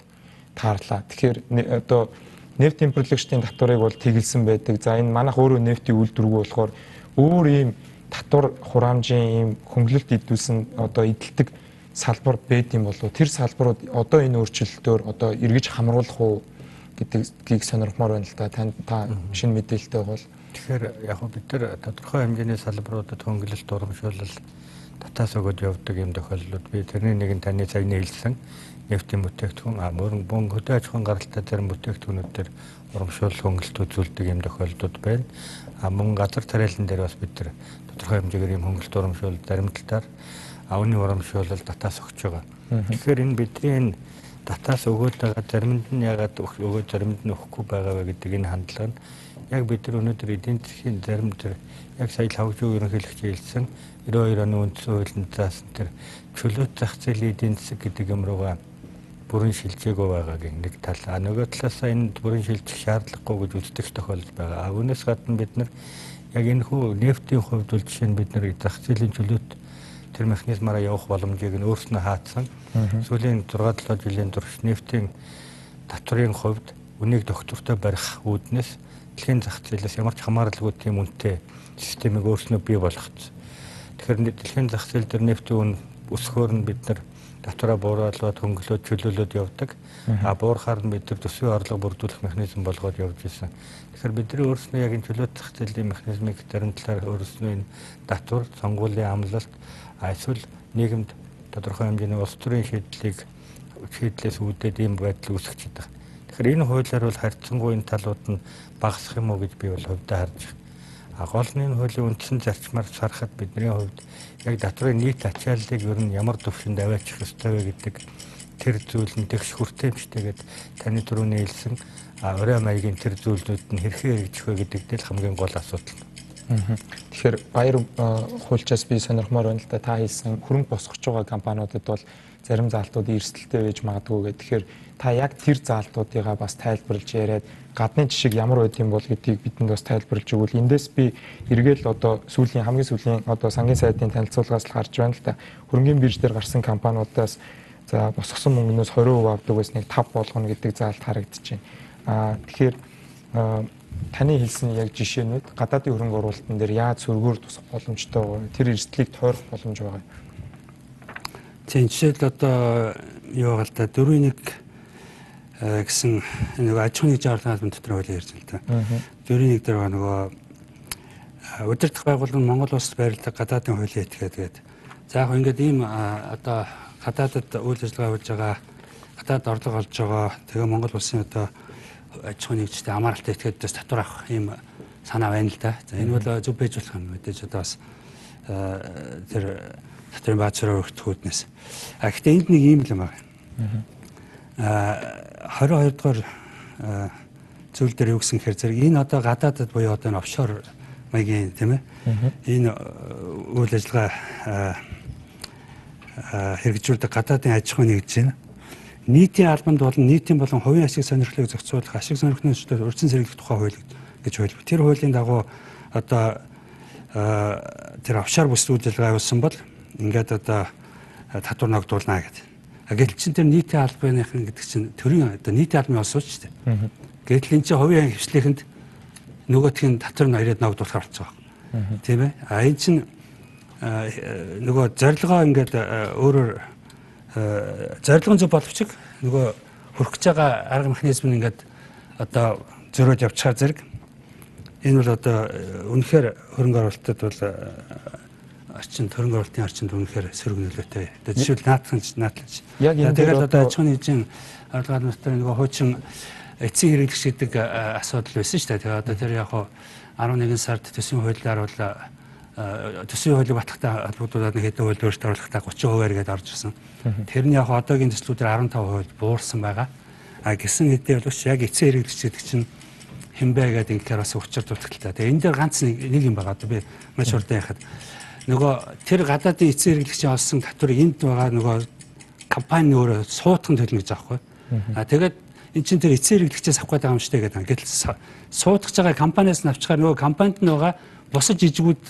таарлаа. Тэгэхээр одоо нефт импортлогчдын татварыг бол тэгэлсэн байдаг. За энэ манайх өөрөө нефтийн үйлдвэргүй болохоор өөр ийм татвар хураамжийн ийм хөнгөлөлт идүүлсэн одоо эдэлдэг салбар байд юм болов. Тэр салбарууд одоо энэ өөрчлөлтөөр одоо эргэж хамруулах уу гэдгийг сонирхмоор байна л да. Та шинэ мэдээлэлтэй бол тэгэхээр яг бид нар тодорхой хэмжээний салбаруудад хөнгөлөлт урамшуулал татаас өгöd явдаг юм тохиолдлууд би тэрний нэг нь таны саяны хэлсэн нефтийн бүтээгдэхүүн мөн хөдөө аж ахуйн гаралтай зарим бүтээгдэхүүнүүд дээр урамшуулал хөнгөлөлт үзүүлдэг юм тохиолдлууд байна. Мөн газар тариалан дээр бас бид нар тодорхой хэмжээгээр юм хөнгөлөлт урамшуулал зарим талаар авны урамшуулал татаас өгч байгаа. Тэгэхээр энэ бидний энэ татаас өгöd байгаа заримд нь ягаад өгöd заримд нь өгөхгүй байгаа вэ гэдэг энэ хандлага нь яг бид нар өнөөдөр эдийн засгийн зарим тэр яг сая хавжуу ерөнхийлөгч хэлсэн 92 оны үндсэн хуулийн заасан тэр чөлөө зах зээлийн эдийн засаг гэдэг юм руугаа бүрэн шилжээгүй байгаагийн нэг тал. Нөгөө талаас энэ бүрэн шилжих шаардлагагүй гэж үздэг тохиолдол байгаа. Үүнээс гадна бид нар яг энэ хүү нефтийн хувьд бол жишээ нь бид нар зах зээлийн чөлөөт тэр механизмаараа явах боломжийг нь өөрснөө хаацсан. Сүүлийн 6-7 жилийн турш нефтийн татварын хувьд үнийг доктортой барих үүднээс дэлхийн зах зээлээс ямар ч хамааралгүй тийм үнэтэй системийг өөрснөө бий болгоцсон. Тэгэхээр дэлхийн зах зээл дээр нефтийн үн өсгөөр нь бид нар татвараа бууруулаад хөнгөлөөд чөлөөлөд явдаг. Буурахаар нь бид нар төсвийн орлого бүрдүүлэх механизм болгоод явж ирсэн. Тэгэхээр бидний өөрснөө яг энэ чөлөөт зах зээлийн механизмыг зарим талаар өөрснөө энэ татвар, сонгуулийн амлалт эсвэл нийгэмд тодорхой хэмжээний улс төрийн шийдлээс үүдээд ийм байдал үүсгэж байгаа. Тэгэхээр энэ хуулиар бол харьцангуй энэ талууд нь багасах юм уу гэж би бол хувьдаа харж байна. Гол нь энэ хуулийн үндсэн зарчмаар сарахад бидний хувьд яг татварын нийт ачааллыг ер нь ямар төвшөнд аваачих ёстой вэ гэдэг тэр зүйл нь тэгш хүртээмжтэйгээд таны түрүүний хэлсэн орой маягийн тэр зүйлүүд нь хэрхэн хэрэгжих вэ гэдэг дээр хамгийн гол асуудал. Тэгэхээр баяр хуульчаас би сонирхмоор байна л да та хэлсэн хөрөнгө босгож байгаа компаниудад бол зарим заалтуудын эрсдэлтэй байж магадгүй гэдэг. Тэгэхээр та яг тэр заалтуудыгаа бас тайлбарлаж яриад гадны жишг ямар байд юм бол гэдгийг бидэнд бас тайлбарлаж өгвөл эндээс би эргээл одоо хамгийн сүүлийн одоо сангийн сайдын танилцуулгаас л гарч байна л да. Хөрөнгөний бирж дээр гарсан компаниудаас за босгосон мөнгнөөс 20% авдаг байсныг 5 болгоно гэдэг заалт харагдаж байна. Тэгэхээр таны хэлсэн яг жишээнүүд гадаадын хөрөнгө оруулалтын дээр яаж сөргөөр тусах боломжтой вэ? Тэр эрсдлийг тойрох боломж байгаа. Тийм жишээл одоо юу гал та 4-1 гэсэн нэг аж ахуйн нэгжийн орлогын албан дотор хууль ярьж байна та. 4-1 дээр нөгөө удирдах байгууллага нь Монгол улсад байрладаг гадаадын хуулийн этгээд за яг ингээд ийм одоо гадаадад үйл ажиллагаа хийж байгаа гадаад орлого олж байгаа тэгээ Монгол улсын одоо аж ахуйн нэгжтэй хамааралтай этгээдээс татвар авах ийм санаа байна л да. За энэ бол зөв байж болох юм мэдээж одоо бас тэр татварын баазраа өргөдөхүүднээс. Гэхдээ энд нэг ийм л юм байна. 22 дугаар зүйл дээр юу гэсэн хэрэг зэрэг энэ одоо гадаадад буюу одоо офшор маягийн тийм ээ энэ үйл ажиллагаа хэрэгжүүлдэг гадаадын аж ахуйн нэгж байна. Нийтийн албанд болон нийтийн болон хувийн ашиг сонирхлыг зохицуулах ашиг сонирхлын зөвлөлт урьдчилан сэргийлэх тухай хууль гэж хууль. Тэр хуулийн дагуу одоо тэр офшор бүс үйл ажиллагаа явуулсан бол ингээд одоо татвар ногдуулна гэдэг. Гэтэл чинь тэр нийтийн албаныхан гэдэг чинь төрийн одоо нийтийн албаны улс шүү дээ. Гэтэл энэ чинь хувийн хвшлийнхэнд нөгөөтгийн татвар нь ирээд ногдуулахар болцоо. Тийм ээ. Энэ чинь нөгөө зорилгоо ингээд өөрөөр зорилгын зөв боловч нөгөө хөрөх гэж байгаа арга механизм нь ингээд одоо зөрөөд явчихаар зэрэг энэ бол одоо үнэхээр хөрөнгө оруулалтад бол хөрөнгө оруулалтын орчинд үнэхээр сөрөг нөлөөтэй. Одоо жишээл наадлаж. Тэгээд одоо аж ахуйн нэгжийн орлогын дотор нөгөө хуучин эцсийн хэрэглэгч гэдэг асуудал байсан шүү дээ. Тэгээд одоо тэр яг 11 сард төсвийн хуулиар бол төсвийн хуулийг батлагтай холбогдуулаад нэг хэдэн хууль өөрчлөлт оруулахдаа 30% гээд орж ирсэн. Тэр нь яг одоогийн төслүүдээр 15% буурсан байгаа. Гэсэн хэдий боловч яг эцсийн хэрэглэгч гэдэг чинь хэмбэ гэдэг ингээр бас учир дутагдaltaа. Тэгээ энэ дээр ганц нэг юм байгаа. Одоо би маш хурдан яхад нөгөө тэр гадаадын эцсийн хэрэглэгчийн олсон татварыг энд байгаа нөгөө компани өөрөө суутхан төлнө гэж аахгүй. Тэгээд эн чинь тэр эцсийн хэрэглэгчээс авах гэдэг юм шүү дээ гэдэг. Гэтэл суудах байгаа компаниас нь авчихаар нөгөө компанид нь байгаа босож жижигүүд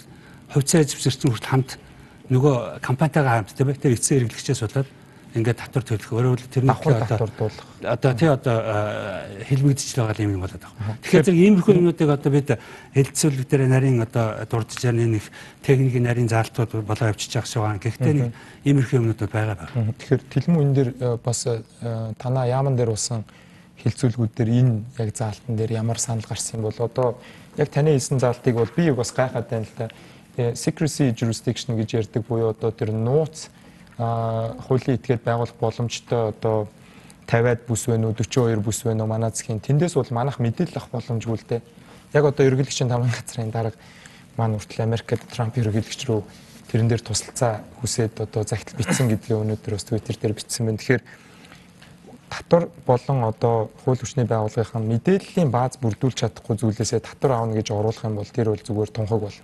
хувьцаа эзэмшигчдийн хүртэл хамт нөгөө компанитайгаа хамт тийм тэр эцсийн хэрэглэгчээс болоод ингээд татвар төлөх өөрөөр тэрний одоо тий одоо хэлбэгдэж байгаа юм болоод байгаа. Тэгэхээр зэрэг иймэрхүү юмнуудыг одоо бид хэлэлцүүлэг дээр нарийн одоо дурдж яарны нэг техникийн нарийн заалтууд болоо явчихж байгаа шүү. Гэхдээ нэг иймэрхүү юмнууд байгаа. Тэгэхээр тэлмүү энэ дээр бас танаа яаман дээр усан хэлэлцүүлгүүд дээр энэ яг заалтан дээр ямар санал гарсан юм бол одоо яг таны хэлсэн заалтыг бол би бас гайхаад байна л да. Secrecy jurisdiction гэж ярьдаг буюу одоо тэр нууц хуулийн этгээд байгуулах боломжтой одоо 50-аад бүс вэ нүү 42 бүс вэ нүү манай засгийн тэндээс бол манайх мэдээлэл авах боломжгүй л дээ. Яг одоо ерөнхийлөгчийн тамгын газрын дарга маань хүртэл Америкт Трамп ерөнхийлөгч рүү тэрэн дээр тусалцаа хүсээд одоо загтал бичсэн гэдгийг өнөөдөр бас Twitter дээр бичсэн байна. Тэгэхээр татвар болон одоо хууль хүчний байгууллагын мэдээллийн бааз бүрдүүлж чадахгүй зүйлээсээ татвар аавна гэж оруулах юм бол тэр бол зүгээр тунхаг бол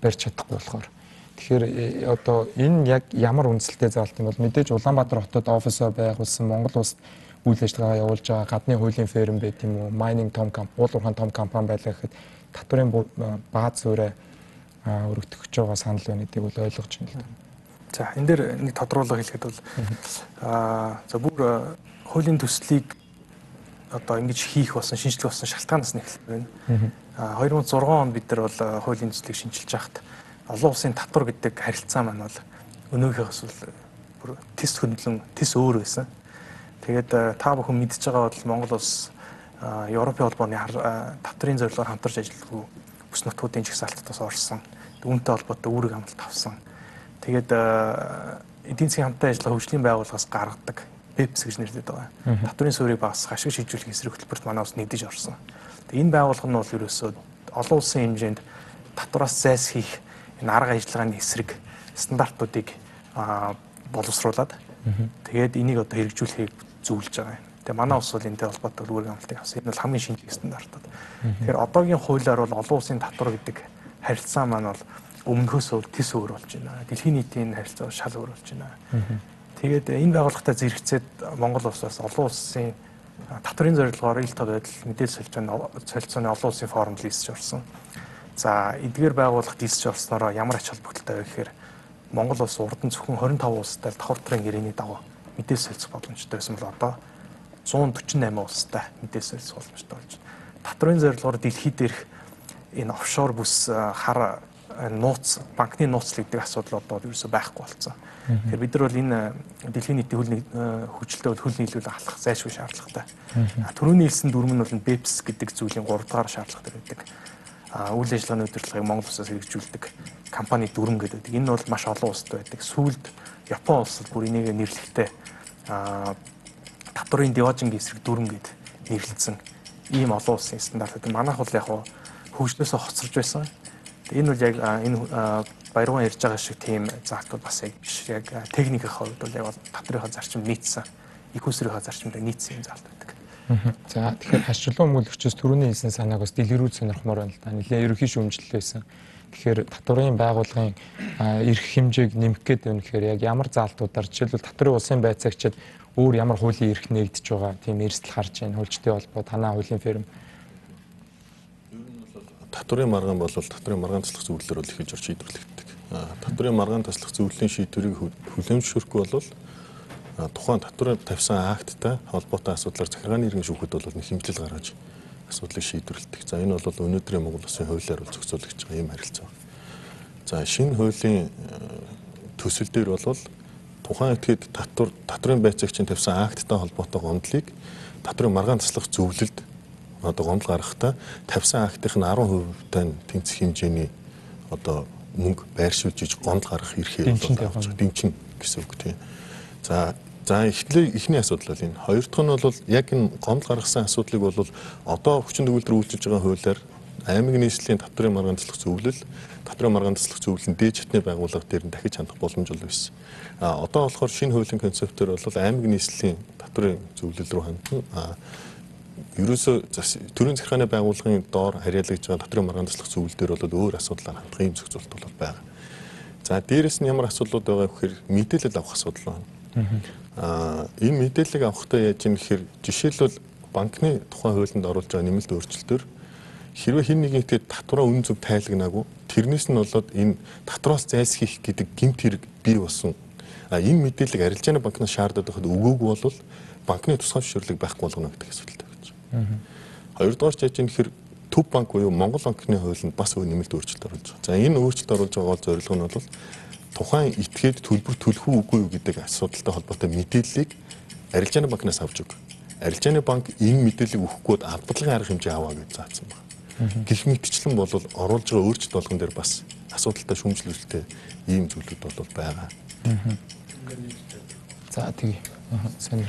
барьж чадахгүй болохоор. Тэгэхээр одоо энэ яг ямар үндсэлтэй заалт юм бол мэдээж Улаанбаатар хотод офисоо байгуулсан Монгол улсад үйл ажиллагаа явуулж байгаа гадны хуулийн ферм байт юм уу, майнинг том компани, уулуурхайн том компани байлаа гэхэд татварын бааз зүйрээ өргөдөх гэж байгаа санал байна гэдгийг бол ойлгож байна л да. За энэ дээр нэг тодруулга хэлэхэд бол за бүр хуулийн төслийг одоо ингэж хийх болсон шинжилгээ болсон шалтгаанаас нь эхэлж байна. 2006 онд бид нар бол хуулийн төслийг шинжилж байхад олон улсын татвар гэдэг харилцаа маань бол өнөөхөөс бүр тис хөндлөн тис өөр байсан. Тэгээд та бүхэн мэдж байгаа бол Монгол улс Европын холбооны татварын зорилгоор хамтарч ажиллагүй бүс нутгуудын жагсаалтаас орсон. Үүнтэй холбоотой үүрэг амлалт авсан. Тэгээд эдийн засгийн хамтаа ажиллагаа хөгжлийн байгууллагаас гаргадаг BEPS гэж нэрлэдэг байгаа. Татварын суурийг багасгах ашиг шийдвэрлэх эсрэг хөтөлбөрт манай улс нэгдэж орсон. Энэ байгууллага нь бол ерөөсөө олон улсын хэмжээнд татвараас зайлсхийх энэ арга ажиллагааны эсрэг стандартуудыг боловсруулад тэгээд энийг одоо хэрэгжүүлэхийг зөвлөж байгаа юм. Тэгээ манай улс бол энэтэй холбоотой үүрэг амлалтыг авсан. Энэ бол хамгийн шинжлэх стандартууд. Тэгэхээр одоогийн хуулиар бол олон улсын татвар гэдэг харилцаа маань бол өмнөхөөс тис өөр болж байна. Дэлхийн нийтийн харилцаа шал өөр болж байна. Тэгээд энэ байгууллагатай зэрэгцээд Монгол улсаас олон улсын татврын зорилгоор ил тод байдал мэдээлэл солилцооны олон улсын форумд нийсэж орсон. За эдгээр байгууллага нийсэж орсноор ямар ач холбогдолтой вэ гэхээр Монгол улс урд нь зөвхөн 25 улстай давхар төрийн гэрээний дагуу мэдээлэл солилцох боломжтой байсан бол одоо 148 улстай мэдээлэл солилцох боломжтой болж байна. Татврын зорилгоор дэлхийд дээрх энэ офшор бүс хар нууц банкны нууцлал гэдэг асуудал одоо ерөөсөй байхгүй болсон. Тэгэхээр бид нар бол энэ дэлхийн нийтийн хөгжилтэй хөл нийлүүлэг халах зайлшгүй шаардлагатай. Төрөний хэлсэн дүрм нь бол BEPS гэдэг зүйлийн 3 дахь шаардлагатай байдаг. Үйл ажиллагааны удирдлагыг Монгол улсаас хэрэгжүүлдэг компани дүрм гэдэг. Энэ бол маш олон улстай байдаг. Сүүлд Япон улс бүр энийг нэрлэхдээ татврын Диожингийн эсрэг дүрм гэд нэрлэлсэн ийм олон улсын стандартууд. Манайх бол яг хөгжлөөсөө хоцорж байсан. Энэ бол яг энэ баяргуун ярьж байгаа шиг тийм заалтууд бас яг биш. Яг техникийн хувьд бол яг татврынхаа зарчимд нийцсэн, экосрийнхаа зарчимд нийцсэн юм заалт байдаг. За тэгэхээр хашчлан өмгөөлөгчөөс түрүүний хэлсэн санааг бас дэлгэрүүлж сонирхмоор байна л да. Нэлээд ерөнхий шүүмжлэл байсан. Тэгэхээр татврын байгууллагын эрх хэмжээг нэмэх гээд байна гэхээр яг ямар заалтуудаар жишээлбэл татврын улсын байцаагчид өөр ямар хуулийн эрх нэгдэж байгаа тийм эрсдэл харж байна. Хөлжтэй холбоо танаа хуулийн ферм. Татврын маргаан бол татврын маргаан таслах зөвлөлөөр бол ихэж орж шийдвэрлэгддэг. Татврын маргаан таслах зөвлөлийн шийдвэрийг хүлээмжшүүлэхгүй бол тухайн татврын тавьсан акттай холбоотой асуудлаар захиргааны иргэн шүүхэд бол нэг хэмжлэл гаргаж асуудлыг шийдвэрлэдэг. За энэ бол өнөөдрийн Монгол Улсын хуулиар бол зохицуулагдж байгаа юм харилцаа. За шинэ хуулийн төсөл дээр бол тухайн этгээд татврын байцаагчийн тавьсан акттай холбоотой гомдлыг татврын маргаан таслах зөвлөлд одоо гомдол гаргахтаа тавьсан актын 10%-тай тэнцэх хэмжээний одоо мөнгө байршуулж иж гомдол гаргах эрхээ дэмчин гэсэн үг тийм. За эхний асуудал бол энэ. Хоёр дахь нь бол яг энэ гомдол гаргасан асуудлыг бол одоо хүчин төгөлдөр үйлчилж байгаа хуулиар аймаг нийслэлийн татврын маргаан таслах зөвлөл, татврын маргаан таслах зөвлөлн дээд шатны байгууллага дээр нь дахиж хандах боломж бол байсан. Одоо болохоор шинэ хуулийн концептээр бол аймаг нийслэлийн татврын зөвлөл рүү хандна. Ерөөсөө төрийн захиргааны байгууллагын доор харьяалагдж байгаа татврын маргаан таслах зөвлөлдөр бол өөр асуудлаар хандах юм зохицуулт бол байгаа. За дээрэс нь ямар асуудлууд байгаа вэ гэхээр мэдээлэл авах асуудал байна. Энэ мэдээллийг авахдаа яаж юм гэхээр жишээлбэл банкны тухайн хуулинд оруулж байгаа нэмэлт өөрчлөлтөөр хэрвээ хэн нэгний татвараа үнэн зөв тайлагнаагүй тэрнээс нь болоод энэ татвараас зайлсхийх гэдэг гэмт хэрэг бий болсон. Энэ мэдээллийг арилжааны банкнаас шаардаад байхад өгөөгүй бол банкны тусгай зөвшөөрлөг байхгүй болгоно гэдэг асуудалтай байна. Хоёрдугаар ч яаж юм гэхээр Төв банк буюу Монгол банкны хуулинд бас өөр нэмэлт өөрчлөлт оруулж байгаа. За энэ өөрчлөлт оруулж байгаа зорилго нь бол тухайн этгээд төлбөр төлөх үгүй юу гэдэг асуудалтай холбоотой мэдээллийг арилжааны банкнаас авч өг. Арилжааны банк энэ мэдээллийг өгөхгүй авдаглагын арга хэмжээ аваа гэж заасан байна. Гэх мэтчлэн бол оруулж байгаа өөрчлөлт болгон дээр бас асуудалтай шүүмжлэлтэй ийм зүйлүүд бол байгаа. За тэгээ. Сайн.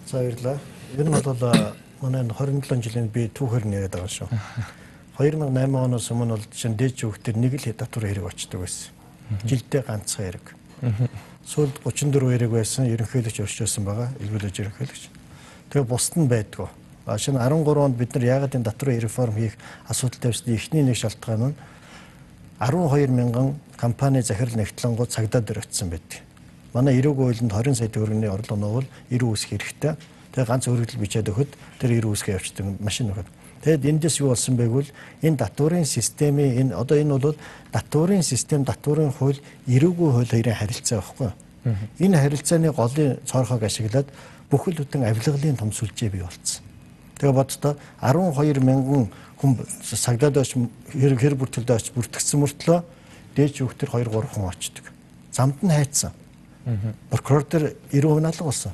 За баярлалаа. Ер нь бол манай 27 жилийн би түүхээр нэрэд байгаа шүү. 2008 оноос өмнө бол жишээ нь дээд жүгтэр нэг л татвар хэрэг очдог байсан. Жилдээ ганцхан хэрэг. Сүүлд 34 хэрэг байсан, ерөнхийлөгч өршөөсөн байгаа, эргүүлж ерөнхийлөгч. Тэгээ бусд нь байдгүй. Шинэ 13 онд бид нар яагаад энэ татврын реформ хийх асуудал тавьсны эхний нэг шалтгаан нь 12 мянган компани захирал нэгтлэнгууд цагдаа дээр очсон байдаг. Манай эрүүг хуулинд 20 сая төгрөгийн орлого нуувал эрүү үсэх хэрэгтэй. Тэгээ ганц өргөдөл бичээд өгөхөд тэр эрүү үсгээ явуулдаг машин өгöd. Тэгэд эндээс юу болсон бэ гэвэл энэ татврын системийн энэ бол татврын систем, татврын хууль, эрүүгийн хууль хоёрын харилцаа байхгүй. Энэ харилцааны голын цорхойг ашиглаад бүхэл бүтэн авилгалын том сүлжээ бий болсон. Тэгээ боддоо 12 мянган хүн цагдаад очиж хэр бүртгэлдээ очиж бүртгэсэн мөртлөө дээд жүгтэр 2-3 хүн очдөг. Замд нь хайцсан. Прокурор дээр 90% алга болсон.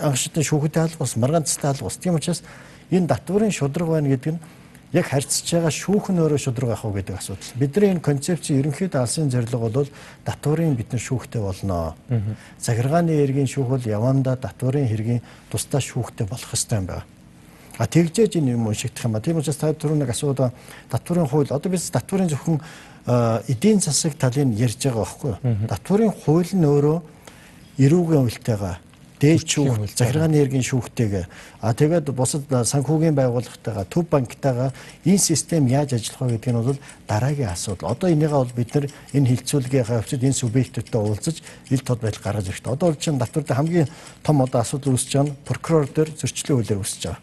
Анхшидны шүүхтэй алга болсон, маргаанцтай алга болсон. Тийм учраас энэ татврын шудраг байна гэдэг нь яг харьцаж байгаа шүүх нь өөрөө шудраг ах уу гэдэг асуудал. Бидний энэ концепцийн ерөнхийдөө алсын зорилго бол татврын бид нар шүүхтэй болно. Захиргааны эргийн шүүх бол явандаа татврын хэргийн тусдаа шүүхтэй болох ёстой юм байна. Тэгжээж энэ юм уншигдах юм а. Тийм учраас та түрүү нэг асуудал татврын хууль одоо biz татврын зөвхөн эдийн засаг талын ярьж байгаа байхгүй юу? Татврын хууль нь өөрөө эрүүгийн хуультэйгаа дээд шүүх, захиргааны эргийн шүүхтэйгээ тэгээд бусад санхүүгийн байгууллагатайгаа, төв банктайгаа энэ систем яаж ажиллах вэ гэдэг нь бол дараагийн асуудал. Одоо энийгээ бол бид нар энэ хилцүүлгийн хавцад энэ субъекттэй уулзаж ил тод байдал гаргаж ирэхтэй. Одоо бол чинь татвар дээр хамгийн том одоо асуудал үүсэж байгаа нь прокурор дээр зөрчлийн хуулиар үүсэж байгаа.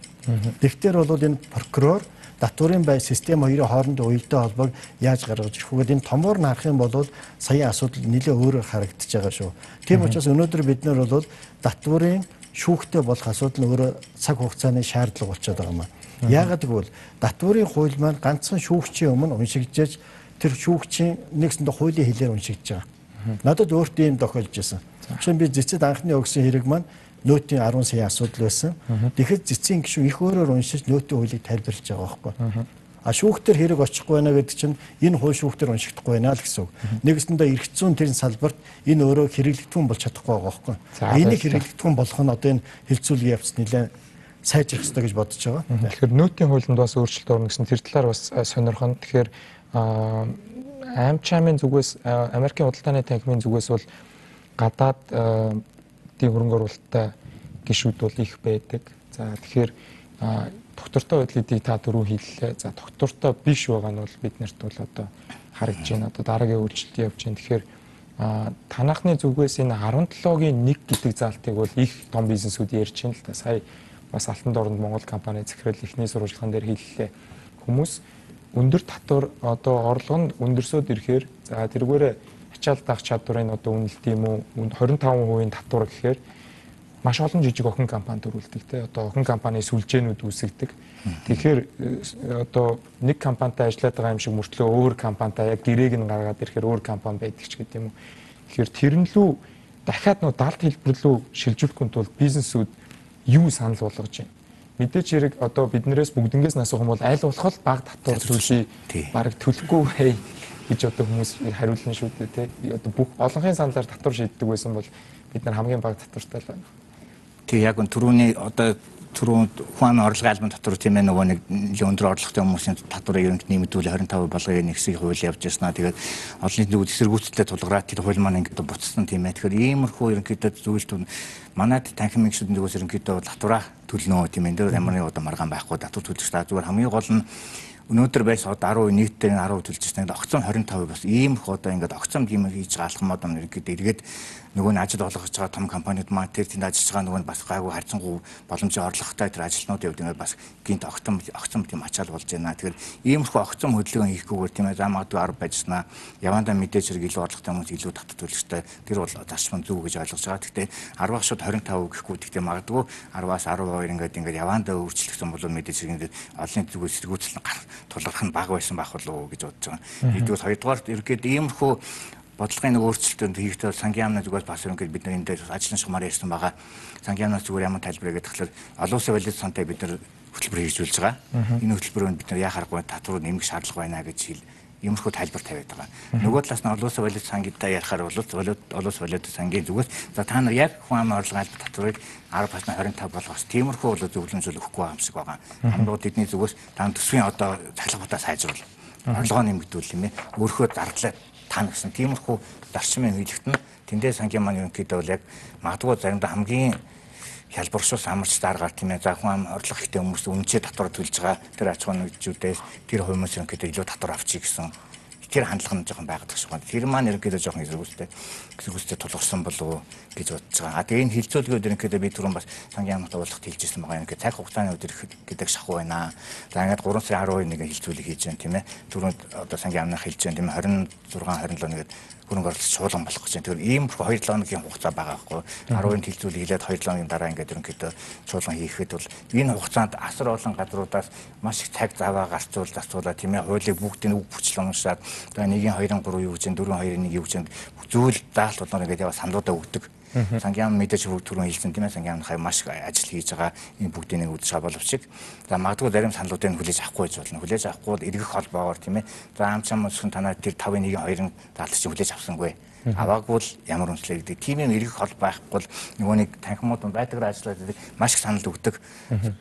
Тэгэхээр бол энэ прокурор татварын бай систем хоёрын хоорондын уялдаа холбоог яаж гаргаж ирэх вэ? Энэ томоор харах юм бол саяын асуудал нэлээд өөрөөр харагдаж байгаа шүү. Тийм учраас өнөөдөр бид нар бол татварын шүүхтэй болох асуудал нь өөрөө цаг хугацааны шаардлага болчиход байгаа юм. Яагаад гэвэл татварын хууль маань ганцхан шүүгчийн өмнө уншигдж тэр шүүгчийн нэгсэндээ хуулийн хэлээр уншигдж байгаа. Надад өөртөө юм тохиолж байсан. Жишээ нь би зэцэд анхны өгсөн хэрэг маань нөөтийн 10 сая асуудал байсан. Тэгэхэд зэцийн гишүүн их өөрөөр уншиж нөөтийн хуулийг тайлбарлаж байгаа байхгүй. Шүүхтэр хэрэг очихгүй байна гэдэг чинь энэ хууль шүүхтэр уншигдахгүй байна л гэсэн үг. Нэгэсэндээ эрх зүйн тэрэн салбарт энэ өөрөө хэрэглэгдэхүүн болж чадахгүй байгаа байхгүй. Энийг хэрэглэгдэхүүн болох нь одоо энэ хилцүүлгийн явц нэлээд сайжрах хэрэгтэй гэж бодож байгаа. Тэгэхээр нөөтийн хуулинд бас өөрчлөлт орно гэсэн тэр талаар бас сонирхон. Тэгэхээр AmCham-ын зүгээс Америкийн худалдааны танхимын зүгээс бол гадаад хөрөнгө оруулалттай гишүүд бол их байдаг. За тэгэхээр доктортой байдлыг та дөрөв хэллээ. За доктортой биш байгаа нь бол биднэрт бол одоо харагдж байна. Одоо дараагийн өөрчлөлт явж байна. Тэгэхээр танахны зүгээс энэ 17-гийн 1 гэдэг заалтыг бол их том бизнесүүд ярьж байна л да. Сая бас Алтан дорнд Монгол компани захирал эхний сурвалжлаган дээр хэллээ. Хүмүүс өндөр татвар одоо орлого нь өндөрсөд ирэхээр за тэргээрээ ачаал даах чадварын одоо үнэлт юм уу 25% татвар гэхээр маш олон жижиг охин компани төрүүлдэг те одоо охин компани сүлжээнүүд үүсгдэг. Тэгэхээр одоо нэг компанитай ажиллаад байгаа юм шиг мөртлөө өөр компанитай яг гэрээг нь гаргаад ирэхээр өөр компани байдаг ч гэдэг юм уу. Тэгэхээр тэрэн лүү дахиад нөө далд хэлбэр лүү шилжүүлэхэд тулд бизнесүүд юу санал болгож байна. Мэдээч хэрэг одоо биднээс бүгднгээс асуух юм бол аль болох баг татвар төлөе баг төлөхгүй бай гэж одоо хүмүүс хариулна шүү дээ тий. Одоо бүх олонхын саналаар татвар шийддэг байсан бол бид нар хамгийн бага татвартай л байна. Тэг яг түрүүний одоо хүн орлогын албан татвар тийм ээ нөгөө нэг өндөр орлоготой хүмүүсийн татварыг ерөнхийд нэмэгдүүл 25% болгоё нэгсийг хууль явж яснаа. Тэгээд олон нийтийн үйл эсэргүүцэлтэй тулгараад тэр хууль маань ингээд буцсан тийм ээ. Тэгэхээр иймэрхүү ерөнхийдөө зүйлтүүд манайд танхимын гишүүдийн зүгээс ерөнхийдөө татвараа төлнө тийм ээ. Тэр ямар нэг одоо маргаан байхгүй татвар төлөх та зүгээр хамгийн гол нь өнөөдөр байсан одоо 10% нийтээр 10% төлж ирсэн. Огцом 25% бас иймэрхүү одоо ингээд огцом гимээр хийж байгаа алхам одоо ерөнхийдөө эргээд нөгөө нь ажил олгож байгаа том компаниуд маань тэр тэнд ажиллаж байгаа нөгөө нь бас гайгүй харьцангуй боломжийн орлоготой тэр ажилтнуудын хувьд бас гинт огцом тийм ачаал болж байна. Тэгэхээр иймэрхүү огцом хөдөлгөөн хийхгүйгээр тийм ээ за магадгүй 10 байжснаа явандаа мэдээж хэрэг илүү орлоготой хүмүүс илүү татвар төлөхтэй тэр бол зарчмын зүг гэж ойлгож байгаа. Гэхдээ 10-аас шууд 25 гэхгүй гэхдээ магадгүй 10-аас 12 ингээд явандаа өөрчлөгдсөн бол мэдээж хэрэг олон зүгээс сэргүүцэл тулгарх нь бага байсан байх болов уу гэж бодож байгаа. Нэгдүгээр хоёрдугаар ерөөд иймэрхүү бодлогын өөрчлөлтөнд хийхдээ сангийн яамны зүгээс бас ингээд бид нар энэ дээр ажлын шугамаар ярьсан байгаа. Сангийн яамнаас зүгээр ямар тайлбар гэдэг тэгэхээр олон улсын валют сантай бид нар хөтөлбөр хэрэгжүүлж байгаа. Энэ хөтөлбөрөнд бид нар яхааргүй татвар нэмэх шаардлага байна гэж иймэрхүү тайлбар тавиад байгаа. Нөгөө талаас нь олон улсын валют сангидаа ярихаар бол олон улсын валют сангийн зүгээс за та нар яг хүн амын орлогын албан татварыг 10%-аас 25% болгоос тиймэрхүү бол зөвлөмжөл өгөхгүй байгаа юм шиг байгаа. Хамдууд эдний зүгээс та төсвийн одоо цахилгаанаа сайжруул. Орлогоо нэмэгдүүл юм ээ. Өөрхөө зардлаа тань гэсэн тиймэрхүү зарчмын үйлдэлт нь тэндээ сангийн маань ерөнхийдөө бол яг магадгүй заримдаа хамгийн хялбаршуус амарч даргаар тийм ээ за хүн орлого ихтэй хүмүүс үнэчээ татвар төлж байгаа тэр аж ахуйн нэгжүүдээс тэр хүмүүс ерөнхийдөө илүү татвар авчий гэсэн тэр хандлага нь жоохон байгаад байгаа шүү. Тэр маань ерөнхийдөө жоохон эсэргүүцэлтэй тулгарсан болов уу гэж бодож байгаа. Тэгээ энэ хилцүүлгүүд ерөнхийдөө би түрүүн бас сангийн яамнаас уулзалт хэлжсэн байгаа. Ингээд цаг хугацааны өдөр гэдэг шахуу байна. За ингээд 3 сарын 12-нд хилцүүлэг хийж байна тийм ээ. Түрүүнд одоо сангийн яамнаас хэлж байна тийм ээ 26 27 нэгэд хөрөнгө оруулалт чуулган болох гэж байна. Тэгэхээр иймэрхүү 2 7-ны хугацаа байгаа байхгүй. 10-нд хилцүүлэг хийлээд 2 7-ны дараа ингээд ерөнхийдөө чуулган хийхэд бол энэ хугацаанд асар олон газруудаас маш их цаг заваа зарцуулаад тийм ээ хуулийг бүгдийг үг бүрчлэн уншаад за 1-ийн 2-ын 3 юу гэж 4-ийн 2-ын 1 юу гэж зүйл даалт болноор ингээд яваа саналуудаа өгдөг. Сангийн яам мэдээж түрүүн хэлсэн тийм ээ сангийн яамны хай маш ажил хийж байгаа энэ бүгдийг үзэж байгаа боловч за магадгүй зарим саналуудыг хүлээж авахгүй гэж болно. Хүлээж авахгүй бол эргэх холбоогоор тийм ээ за AmCham-ын танаа тэр 5-ын 1-ийн 2-ын даалт чинь хүлээж авсангүй. аваагүй л ямар үнэлээ гэдэг. Тийм юм эргэх хол байхгүй бол нөгөө нэг танхимууд байдгаар ажиллаад маш их санал өгдөг.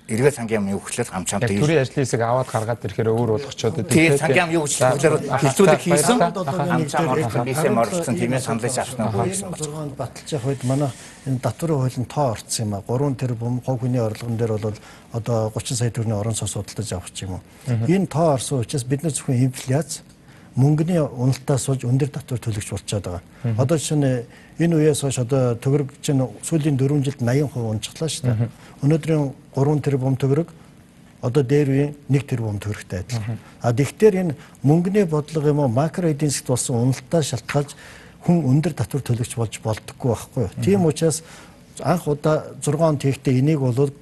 Эргээ сангийн яамны өгөхлөөр хамчаамтай. Төрийн ажлын хэсэг аваад гаргаад ирэхээр өөр болгочоод тийм сангийн яамны өгөхлөөр хэлцүүлэг хийсэн. Хамчаам оролцсон, бисэм оролцсон, тиймээс саналж авсан уу гэсэн байна. Баталж явах үед манай энэ татварын хуулийн тоо орцсон юм а. 3 тэрбум хог хүний орлогон дээр бол одоо 30 сая төгрөгийн орон сууц судалдаж авах юм уу. Энэ тоо орсон учраас бид нар зөвхөн инфляц мөнгөний уналтаас болж өндөр татвар төлөгч болчиход байгаа. Одоо жишээ нь энэ үеэс хойш одоо төгрөг чинь сүүлийн 4 жилд 80% унжглаа шүү дээ. Өнөөдрийн 3 тэрбум төгрөг одоо дээр үеийн 1 тэрбум төгрөгтэй адилхан. А тэгтэр энэ мөнгөний бодлого юм уу макро эдийн засгт болсон уналтаас шалтгаалж хүн өндөр татвар төлөгч болж болдоггүй байхгүй юу. Тийм учраас анх удаа 6 он тэгтээ энийг бол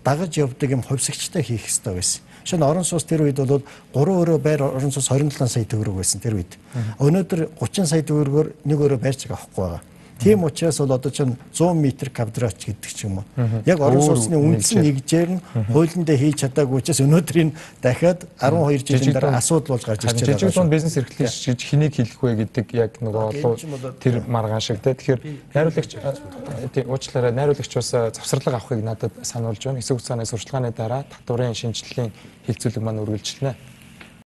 дагаж явдаг юм хувьсагчтай хийх хэрэгтэй байсан. Шинэ орон сууц тэр үед бол 3 өрөө байр орон сууц 27 сая төгрөг байсан тэр үед. Өнөөдөр 30 сая төгрөгөөр нэг өрөө байрч байгаа байхгүй байгаа. Тийм учраас бол одоо чинь 100 м квадрат гэдэг ч юм уу. Яг орон сууцны үндсэн нэгжээр нь хуулиндаа хийж чадаагүй учраас өнөөдрийн дахиад 12 жилийн дараа асуудал болж гарч ирж байгаа. Жижиг дунд бизнес эрхлэлч гэж хэнийг хэлэх вэ гэдэг яг нөгөө олоо тэр маргаан шиг те. Тэгэхээр найруулагч уучлаарай найруулагч бас завсарлага авахыг надад сануулж байна. Хэсэг хугацааны сурчлагын дараа татварын шинжилгээний хилцүүлэг маань үргэлжилнэ.